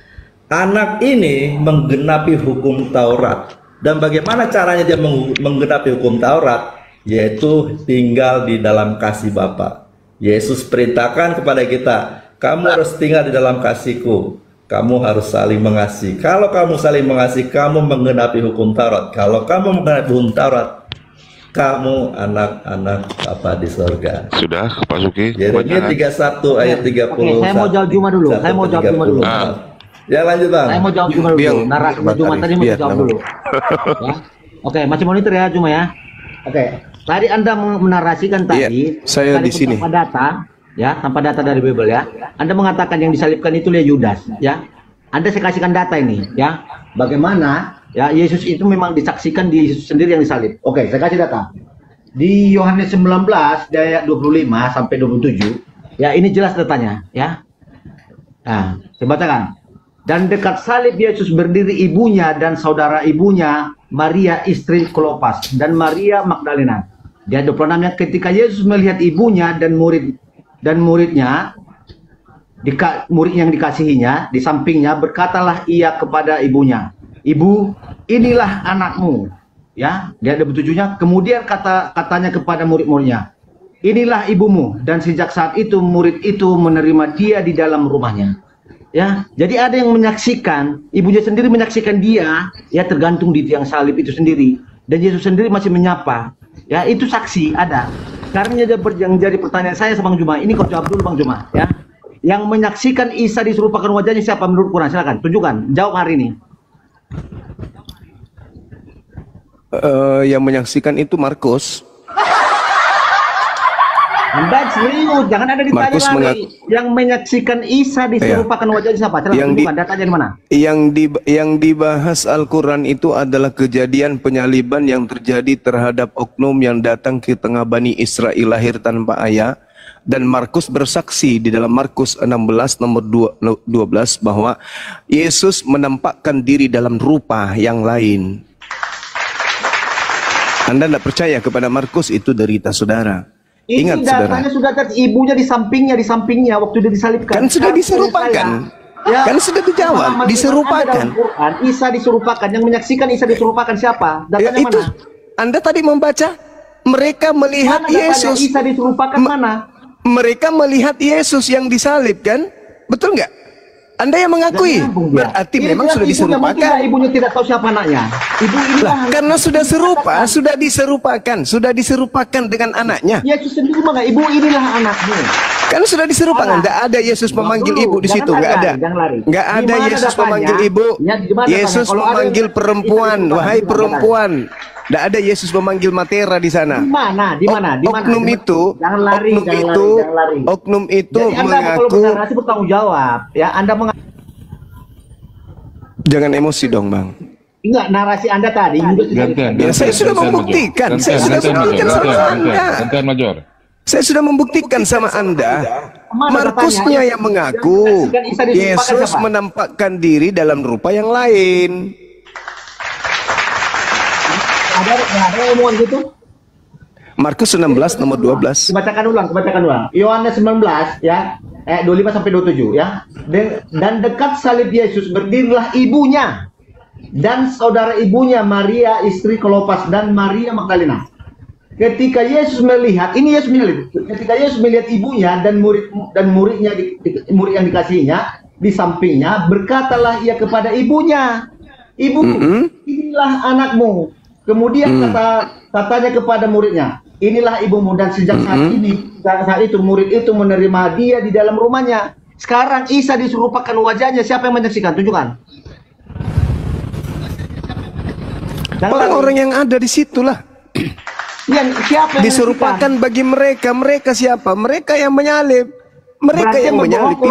Anak ini menggenapi hukum Taurat. Dan bagaimana caranya dia menggenapi hukum Taurat? Yaitu tinggal di dalam kasih Bapa. Yesus perintahkan kepada kita, kamu harus tinggal di dalam kasihku. Kamu harus saling mengasihi. Kalau kamu saling mengasihi, kamu menggenapi hukum Taurat. Kalau kamu menggenapi hukum Taurat, kamu anak-anak Bapa di surga. Sudah, Pak Suki. Yeremia 31 ayat 31. Oke, saya mau jawab Juma dulu. Saya mau jawab Juma dulu. Ya, lanjut Bang. Saya mau jawab Juma dulu. Narasi Juma tadi mau jawab dulu. Ya. Oke, masih monitor ya Juma ya. Oke. Tadi Anda menarasikan tadi, saya di sini. Tanpa data, ya, tanpa data dari Bible ya. Anda mengatakan yang disalibkan itu Yudas, ya. Anda saya kasihkan data ini, ya. Bagaimana ya Yesus itu memang disaksikan di Yesus sendiri yang disalib. Oke, saya kasih data. Di Yohanes 19 ayat 25 sampai 27, ya ini jelas datanya, ya. Nah, saya bacakan. Dan dekat salib Yesus berdiri ibunya dan saudara ibunya, Maria istri Klopas dan Maria Magdalena. Di ayat 26-nya, ketika Yesus melihat ibunya dan muridnya, murid yang dikasihinya di sampingnya, berkatalah ia kepada ibunya, "Ibu, inilah anakmu." Ya, di ayat 27-nya, kemudian katanya kepada murid-muridnya, "Inilah ibumu." Dan sejak saat itu murid itu menerima dia di dalam rumahnya. Ya, jadi ada yang menyaksikan, ibunya sendiri menyaksikan dia, ya tergantung di tiang salib itu sendiri. Dan Yesus sendiri masih menyapa. Ya, itu saksi ada. Sekarang yang jadi pertanyaan saya sama Bang Juma, ini kau jawab dulu Bang Juma, ya. Yang menyaksikan Isa diserupakan wajahnya siapa menurut Quran? Silakan, tunjukkan, jawab hari ini. Yang menyaksikan itu Markus. Anda serius, jangan ada ditanya lagi. Yang menyaksikan Isa diserupakan wajahnya siapa? Silakan tunjukkan, datanya di mana? Yang dibahas Al-Quran itu adalah kejadian penyaliban yang terjadi terhadap oknum yang datang ke tengah Bani Israel lahir tanpa ayah. Dan Markus bersaksi di dalam Markus 16 nomor 12 bahwa Yesus menampakkan diri dalam rupa yang lain. Anda tidak percaya kepada Markus, itu derita saudara. Ingat saudara. Datanya sudah ibunya di sampingnya waktu dia disalibkan. Kan sudah diserupakan. Ya, kan sudah dijawab, diserupakan. Quran, Isa diserupakan, yang menyaksikan Isa diserupakan siapa? Datanya ya, itu, mana? Anda tadi membaca, mereka melihat mana Yesus. Isa diserupakan mana? Mereka melihat Yesus yang disalib kan? Betul nggak? Anda yang mengakui, berarti memang sudah diserupakan. Ibunya tidak tahu siapa anaknya. Ibu ini lah, karena sudah serupa, sudah diserupakan dengan anaknya. Yesus sendiri mah ibu inilah anaknya. Kan sudah diserupakan, nggak ada Yesus memanggil ibu di situ, nggak ada. Nggak ada Yesus memanggil ibu. Yesus memanggil perempuan, wahai perempuan. Nggak ada Yesus memanggil Matera di sana. Di mana? Oknum itu, oknum itu jadi Anda mengaku. kalau bernarasi bertanggung jawab, ya Anda Jangan emosi dong, Bang. Enggak, narasi Anda tadi. Ya, saya sudah membuktikan. Saya sudah membuktikan sama Anda. Saya sudah membuktikan sama Anda. Mana Markusnya katanya? yang mengaku Yang Isa diserupakan Yesus siapa? menampakkan diri dalam rupa yang lain. Ada yang ngomong gitu? Markus 16 nomor 12. Kebacakan ulang. Yohanes 19 ya, 25 sampai 27 ya. Dan dekat salib Yesus berdirilah ibunya dan saudara ibunya Maria istri Klopas dan Maria Magdalena. Ketika Yesus melihat, ketika Yesus melihat ibunya dan murid yang dikasihinya di sampingnya, berkatalah ia kepada ibunya, "Ibu, inilah anakmu." Kemudian katanya kepada muridnya, "Inilah ibumu." Dan sejak saat itu murid itu menerima dia di dalam rumahnya. Sekarang Isa diserupakan wajahnya, siapa yang menyaksikan? Tunjukkan. Orang-orang yang ada di situlah Siapa yang diserupakan bagi mereka. Mereka siapa? Mereka yang menyalib. Mereka yang menyalib itu.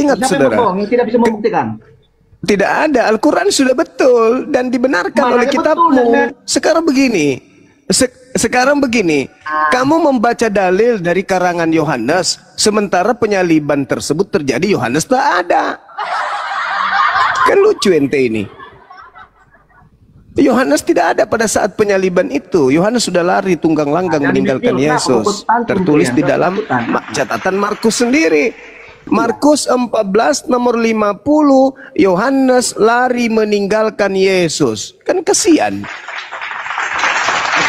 Ingat saudara, yang tidak bisa membuktikan. tidak ada. Al-Quran sudah betul dan dibenarkan oleh kitabmu. Sekarang begini. Sekarang begini. Kamu membaca dalil dari karangan Yohanes, sementara penyaliban tersebut terjadi, Yohanes tak ada. Kan lucu ente ini. Yohanes tidak ada pada saat penyaliban itu. Yohanes sudah lari tunggang langgang meninggalkan Yesus. Tertulis di dalam catatan Markus sendiri. Markus 14 nomor 50, Yohanes lari meninggalkan Yesus. Kan kesian.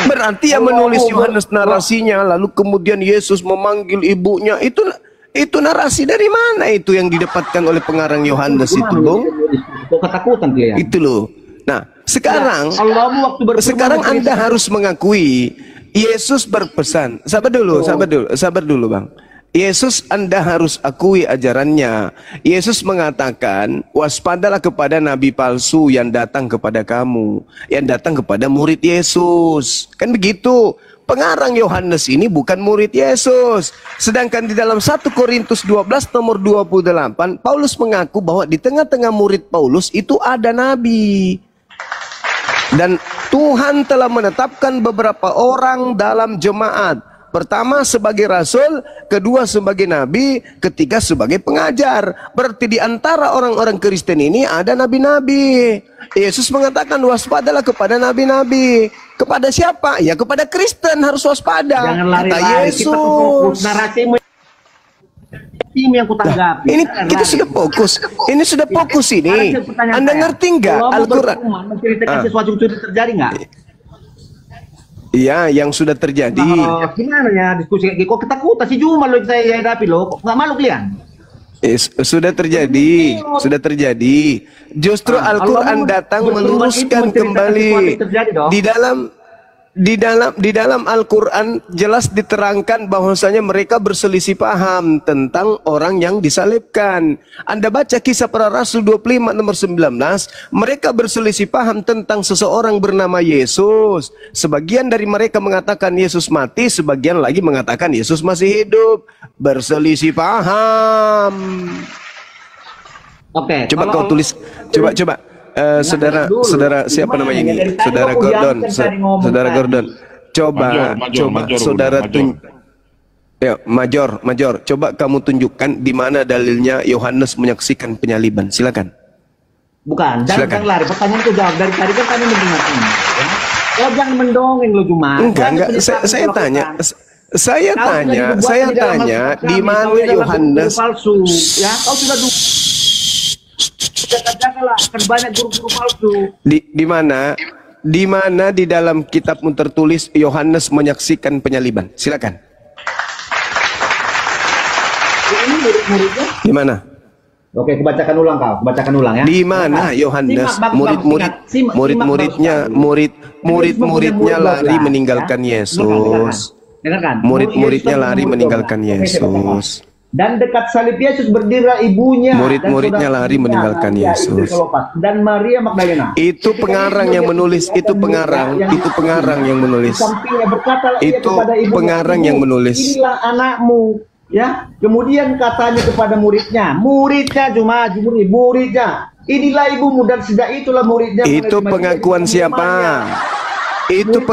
Berarti yang menulis Yohanes narasinya, lalu kemudian Yesus memanggil ibunya, itu narasi dari mana itu yang didapatkan oleh pengarang Yohanes itu, Bung? Ketakutan dia. Itu loh. Nah, sekarang Anda harus mengakui Yesus berpesan. Sabar dulu, Bang. Yesus Anda harus akui ajarannya. Yesus mengatakan, waspadalah kepada nabi palsu yang datang kepada kamu, yang datang kepada murid Yesus. Kan begitu. Pengarang Yohanes ini bukan murid Yesus. Sedangkan di dalam 1 Korintus 12 nomor 28, Paulus mengaku bahwa di tengah-tengah murid Paulus itu ada nabi. Dan Tuhan telah menetapkan beberapa orang dalam jemaat. Pertama sebagai rasul, kedua sebagai nabi, ketiga sebagai pengajar. Berarti di antara orang-orang Kristen ini ada nabi-nabi. Yesus mengatakan waspadalah kepada nabi-nabi. Kepada siapa? Ya kepada Kristen harus waspada. Jangan lari-lari, kata Yesus. Narasimu yang kutanggapi. Ini kita sudah fokus. Ini sudah fokus ini. Anda ngerti nggak Al-Quran? Menceritakan sesuatu itu terjadi nggak? Iya, yang sudah terjadi. Gimana ya diskusi kayak gitu? Kok ketakutan sih cuma lo saya hadapi lo? Nggak malu kalian? Sudah terjadi. Justru Al-Quran datang meluruskan kembali di dalam Al-Quran jelas diterangkan bahwasanya mereka berselisih paham tentang orang yang disalibkan. Anda baca Kisah Para Rasul 25 nomor 19, mereka berselisih paham tentang seseorang bernama Yesus. Sebagian dari mereka mengatakan Yesus mati, sebagian lagi mengatakan Yesus masih hidup. Berselisih paham. Oke, coba kau tulis, coba. Saudara siapa namanya ini? Saudara Gordon. Coba saudara ya, Major, coba kamu tunjukkan di mana dalilnya Yohanes menyaksikan penyaliban. Silakan. Bukan, jangan lari. Pertanyaan itu jawab dari tadi kan kami mendengarkan. Ya? Oh, jangan mendongeng lo cuma. Enggak. Saya tanya di mana Yohanes palsu, ya? Kau sudah janganlah, akan banyak guru-guru palsu. Di mana di dalam kitabmu tertulis Yohanes menyaksikan penyaliban? Silakan. Ini murid-muridnya. Di mana? Oke, kebacakan ulang ya. Di mana Yohanes murid-muridnya lari meninggalkan Yesus. Dengarkan. Murid-muridnya lari meninggalkan Yesus. Dan dekat salib Yesus berdirilah ibunya. Murid-muridnya lari meninggalkan Yesus. Dan Maria Magdalena. Itu pengarang yang menulis. Itu pengarang yang menulis. Inilah anakmu. Ya. Kemudian katanya kepada muridnya. Muridnya. Inilah ibumu, dan sejak itulah muridnya. Itu pengakuan siapa? Itu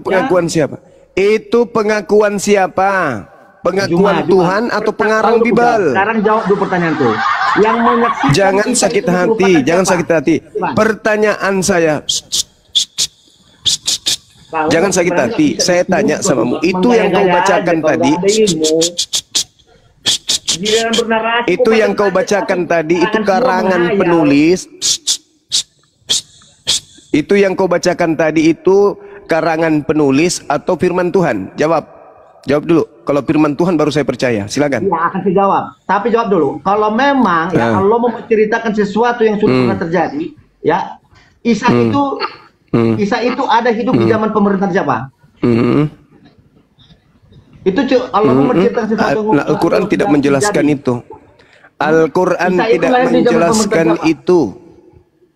pengakuan siapa? Itu pengakuan siapa? Pengakuan Tuhan atau pengarang Bible? Sekarang jawab dulu pertanyaan tuh. Yang menyaksikan Jangan Isa sakit itu hati, merupakan jangan siapa? sakit hati. Pertanyaan saya, Kalau jangan sakit berarti hati. bisa Saya disebut tanya kok, samamu. Itu yang kau menggaya-gaya bacakan aja, kalau tadi. nggak ada ilmu. Giliran bernarasi, Itu kok yang kau baca bacakan tapi tadi. Itu semua karangan menghayal. penulis. Itu yang kau bacakan tadi itu karangan penulis atau firman Tuhan? Jawab. Jawab dulu. Kalau firman Tuhan baru saya percaya. Silakan. Ya akan dijawab. Tapi jawab dulu. Kalau memang ya Allah mau menceritakan sesuatu yang sudah pernah terjadi, ya Isa itu ada hidup di zaman pemerintahan siapa? Itu Allah mau menceritakan sesuatu. Al-Quran tidak menjelaskan itu. Al-Quran Isa itu tidak lahir di zaman menjelaskan pemerintahan itu.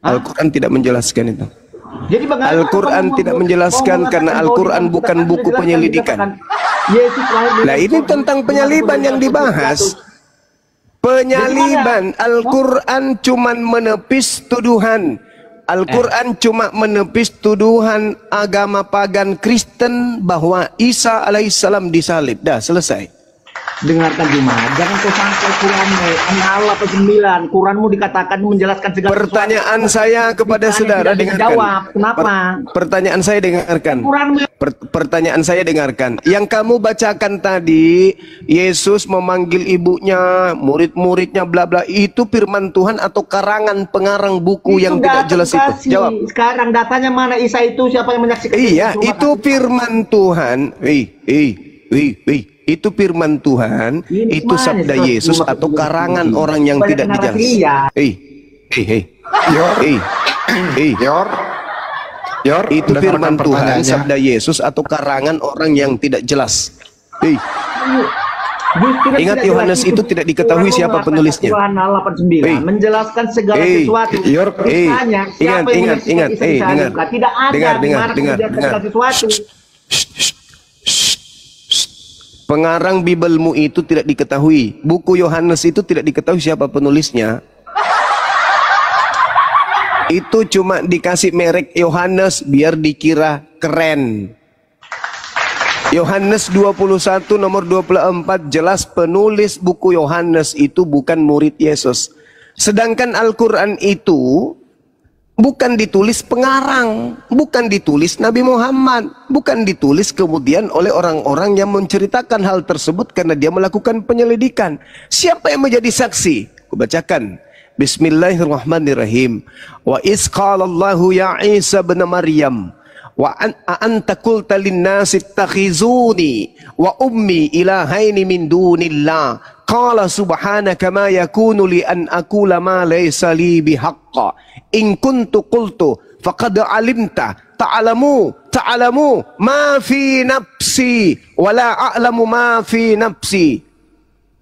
Al-Quran tidak menjelaskan itu. Jadi bagaimana Al-Quran kamu tidak mau menjelaskan mengatakan karena bahwa Al-Quran di bukan dalam buku Alkitab penyelidikan. dikatakan Yesus lahir di Nah, ini tentang penyaliban yang dibahas. Penyaliban. Al-Quran cuma menepis tuduhan. Al-Quran cuma menepis tuduhan agama pagan Kristen bahwa Isa alaihissalam disalib. Dah, selesai. Dengarkan Jumat, jangan kau sangkal Quranmu, Allah ke-9, Quranmu dikatakan menjelaskan segala Pertanyaan sesuatu. saya kepada Ditanya saudara, tidak dengarkan. dijawab. Kenapa? Pertanyaan saya dengarkan. Quranmu Pertanyaan saya dengarkan. Yang kamu bacakan tadi, Yesus memanggil ibunya, murid-muridnya, bla bla, itu firman Tuhan atau karangan pengarang buku yang tidak data jelas kasih. itu? Jawab. Sekarang datanya mana Isa itu, siapa yang menyaksikan? Iya, Cuma itu firman Tuhan. Itu firman Tuhan, Ini itu mana sabda surat Yesus Jumat atau itu? karangan orang yang Banyak tidak narasi dijelas. Yor. Yor. Itu dengarkan firman Tuhan, pertanyaannya. sabda Yesus atau karangan orang yang tidak jelas. Justru Ingat tidak Yohanes jelas itu tidak diketahui Quranmu siapa mengatakan penulisnya. Yohanes 89 menjelaskan segala sesuatu. Yor, Tanya, siapa yang menyaksikan Isa dengar. disalibkan? Tidak ada Dengar, di mana dengar. menjelaskan segala sesuatu. Pengarang Bibelmu itu tidak diketahui. Buku Yohanes itu tidak diketahui siapa penulisnya. Itu cuma dikasih merek Yohanes biar dikira keren. Yohanes 21 nomor 24 jelas penulis buku Yohanes itu bukan murid Yesus. Sedangkan Al-Quran itu bukan ditulis pengarang, bukan ditulis Nabi Muhammad, bukan ditulis kemudian oleh orang-orang yang menceritakan hal tersebut karena dia melakukan penyelidikan. Siapa yang menjadi saksi? Kubacakan. Bismillahirrahmanirrahim. Wa iz qala Allahu ya Isa bin Maryam wa anta qulta lin-nasi ittakhizuni wa ummi ilahaini min dunillah. Qala subhanaka ma yakunu li an aqula ma laysa li bihaqqa in kuntu qultu faqad alimta ta'lamu ma fi nafsi wa la a'lamu ma fi nafsi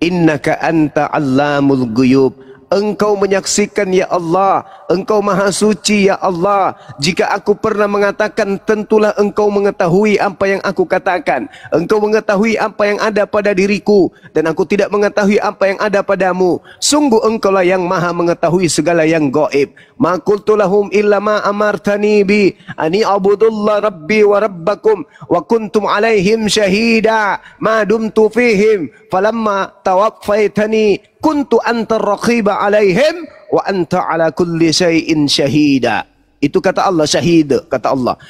innaka anta 'allamul ghuyub. Engkau menyaksikan ya Allah, Engkau maha suci ya Allah. Jika aku pernah mengatakan, tentulah Engkau mengetahui apa yang aku katakan. Engkau mengetahui apa yang ada pada diriku, dan aku tidak mengetahui apa yang ada padamu. Sungguh Engkaulah yang maha mengetahui segala yang gaib. Ma qultu lahum illa ma amartani bi ani abudullah rabbi wa rabbakum wa kuntum alaihim syahida ma dumtu fihim falamma tawaffaitani kuntu anta raqiba alaihim wa anta ala kulli syai'in syahida. Itu kata Allah, syahid, kata Allah.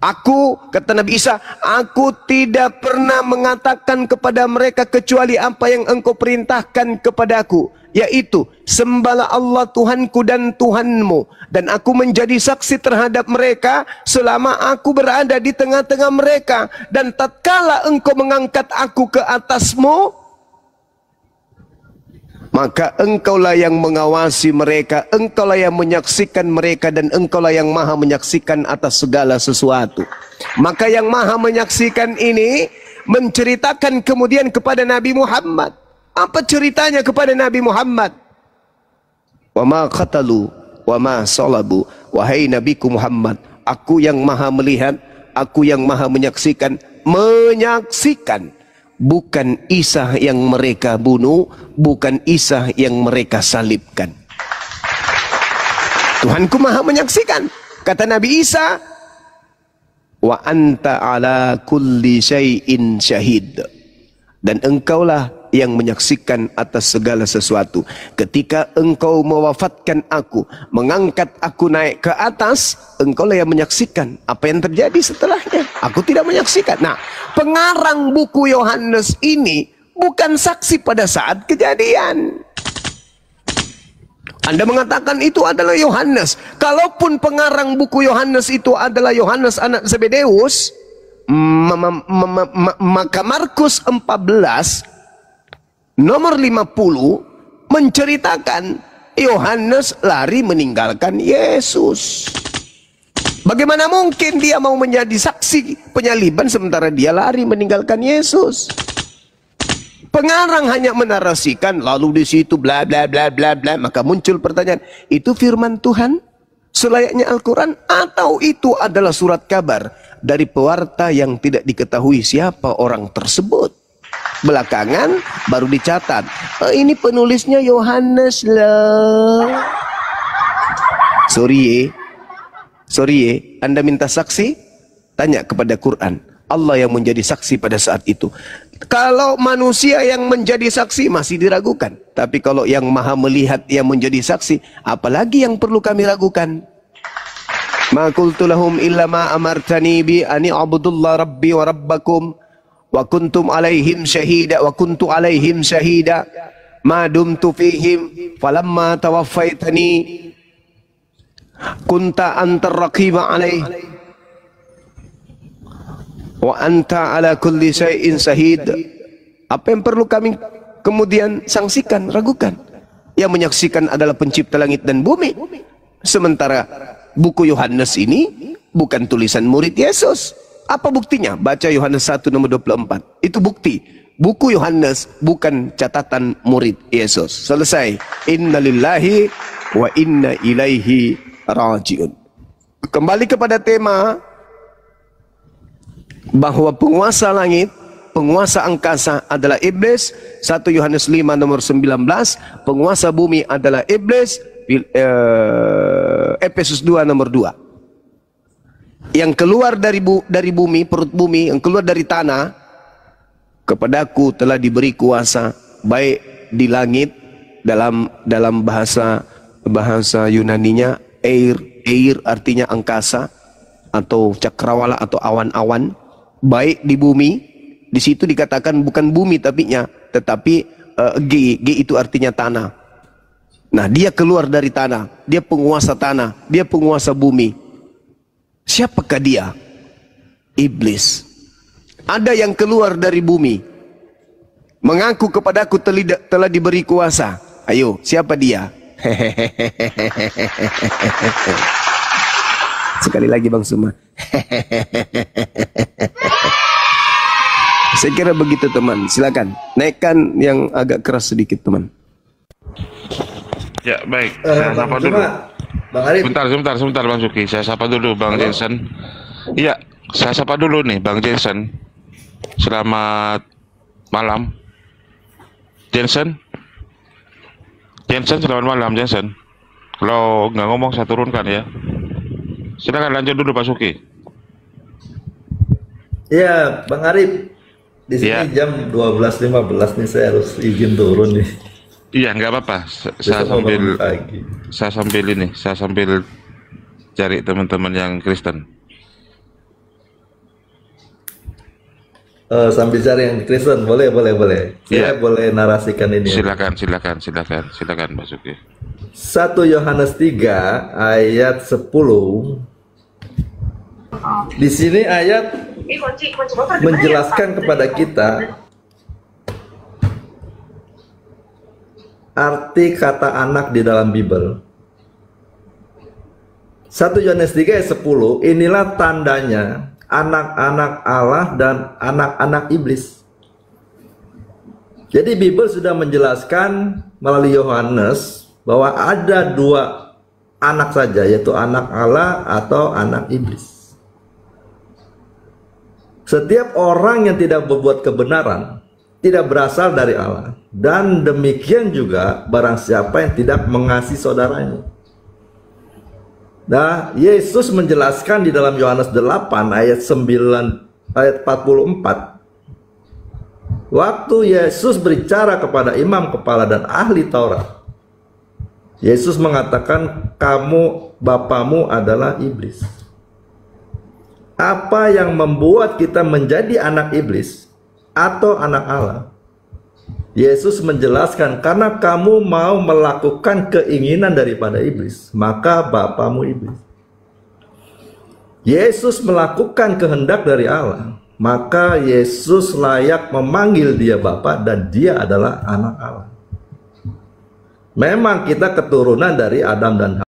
Aku, kata Nabi Isa, aku tidak pernah mengatakan kepada mereka kecuali apa yang engkau perintahkan kepadaku, yaitu sembahlah Allah Tuhanku dan Tuhanmu, dan aku menjadi saksi terhadap mereka selama aku berada di tengah-tengah mereka, dan tatkala engkau mengangkat aku ke atasmu, maka engkaulah yang mengawasi mereka, engkaulah yang menyaksikan mereka, dan engkaulah yang maha menyaksikan atas segala sesuatu. Maka yang maha menyaksikan ini menceritakan kemudian kepada Nabi Muhammad. Apa ceritanya kepada Nabi Muhammad? Wa ma qatalu wa ma salabu. Wahai Nabiku Muhammad, aku yang maha melihat, aku yang maha menyaksikan, bukan Isa yang mereka bunuh, bukan Isa yang mereka salibkan. Tuhanku maha menyaksikan. Kata Nabi Isa, wa anta ala kulli syai'in syahid. Dan engkaulah yang menyaksikan atas segala sesuatu. Ketika engkau mewafatkan aku, mengangkat aku naik ke atas, engkaulah yang menyaksikan apa yang terjadi setelahnya. Aku tidak menyaksikan. Nah, pengarang buku Yohanes ini bukan saksi pada saat kejadian. Anda mengatakan itu adalah Yohanes. Kalaupun pengarang buku Yohanes itu adalah Yohanes anak Zebedeus, maka Markus 14 nomor 50 menceritakan Yohanes lari meninggalkan Yesus. Bagaimana mungkin dia mau menjadi saksi penyaliban sementara dia lari meninggalkan Yesus? Pengarang hanya menarasikan lalu di situ bla bla bla bla bla, maka muncul pertanyaan, itu firman Tuhan selayaknya Al-Quran atau itu adalah surat kabar dari pewarta yang tidak diketahui siapa orang tersebut? Belakangan baru dicatat, ini penulisnya Yohanes loh. Sorry Anda minta saksi? Tanya kepada Quran. Allah yang menjadi saksi pada saat itu. Kalau manusia yang menjadi saksi masih diragukan, tapi kalau yang maha melihat yang menjadi saksi, apalagi yang perlu kami ragukan? Ma qultu lahum illa ma amartani bi ani abudullah rabbi wa rabbakum wa kuntum alaihim syahida wa kuntu alaihim syahida ma dumtu fihim falamma tawaffaitani kunta antar raqiba alaih wa anta ala kulli syai'in syahid. Apa yang perlu kami kemudian sangsikan, ragukan? Yang menyaksikan adalah pencipta langit dan bumi. Sementara buku Yohanes ini bukan tulisan murid Yesus. Apa buktinya? Baca Yohanes 1 nomor 24. Itu bukti. Buku Yohanes bukan catatan murid Yesus. Selesai. Inna lillahi wa inna ilaihi rajiun. Kembali kepada tema bahwa penguasa langit, penguasa angkasa adalah iblis. 1 Yohanes 5 nomor 19. Penguasa bumi adalah iblis. Efesus 2 nomor 2. Yang keluar dari bumi, perut bumi, yang keluar dari tanah, kepadaku telah diberi kuasa baik di langit, dalam bahasa Yunaninya air artinya angkasa atau cakrawala atau awan-awan, baik di bumi. Di situ dikatakan bukan bumi tetapi G itu artinya tanah. Nah, dia keluar dari tanah, dia penguasa tanah, dia penguasa bumi. Siapakah dia? Iblis. Ada yang keluar dari bumi, mengaku kepadaku telah diberi kuasa. Ayo, siapa dia? Sekali lagi Bang Suma. Saya kira begitu teman. Silakan naikkan yang agak keras sedikit teman. Ya baik, saya sapa dulu. Bang Arif. Sebentar Bang Suki. Saya sapa dulu Bang Jensen. Iya, saya sapa dulu nih Bang Jensen. Selamat malam. Jensen, selamat malam Jensen. Kalau nggak ngomong saya turunkan ya. Silakan lanjut dulu Pak Suki. Iya, Bang Arif. Di sini jam 12.15 nih, saya harus izin turun nih. Iya, nggak apa-apa. Saya sambil cari teman-teman yang Kristen. Sambil cari yang Kristen, boleh. Saya boleh narasikan ini. Silakan Pak Suki. 1 Yohanes 3 ayat 10. Di sini ayat menjelaskan kepada kita arti kata anak di dalam Bible. 1 Yohanes 3 ayat 10, inilah tandanya anak-anak Allah dan anak-anak iblis. Jadi Bible sudah menjelaskan melalui Yohanes bahwa ada dua anak saja, yaitu anak Allah atau anak iblis. Setiap orang yang tidak berbuat kebenaran tidak berasal dari Allah, dan demikian juga barang siapa yang tidak mengasihi saudaranya. Nah, Yesus menjelaskan di dalam Yohanes 8 ayat 44. Waktu Yesus berbicara kepada imam kepala dan ahli Taurat, Yesus mengatakan, kamu, bapamu adalah iblis. Apa yang membuat kita menjadi anak iblis atau anak Allah? Yesus menjelaskan, karena kamu mau melakukan keinginan daripada iblis, maka bapamu iblis. Yesus melakukan kehendak dari Allah, maka Yesus layak memanggil dia Bapa dan dia adalah anak Allah. Memang kita keturunan dari Adam dan Hawa.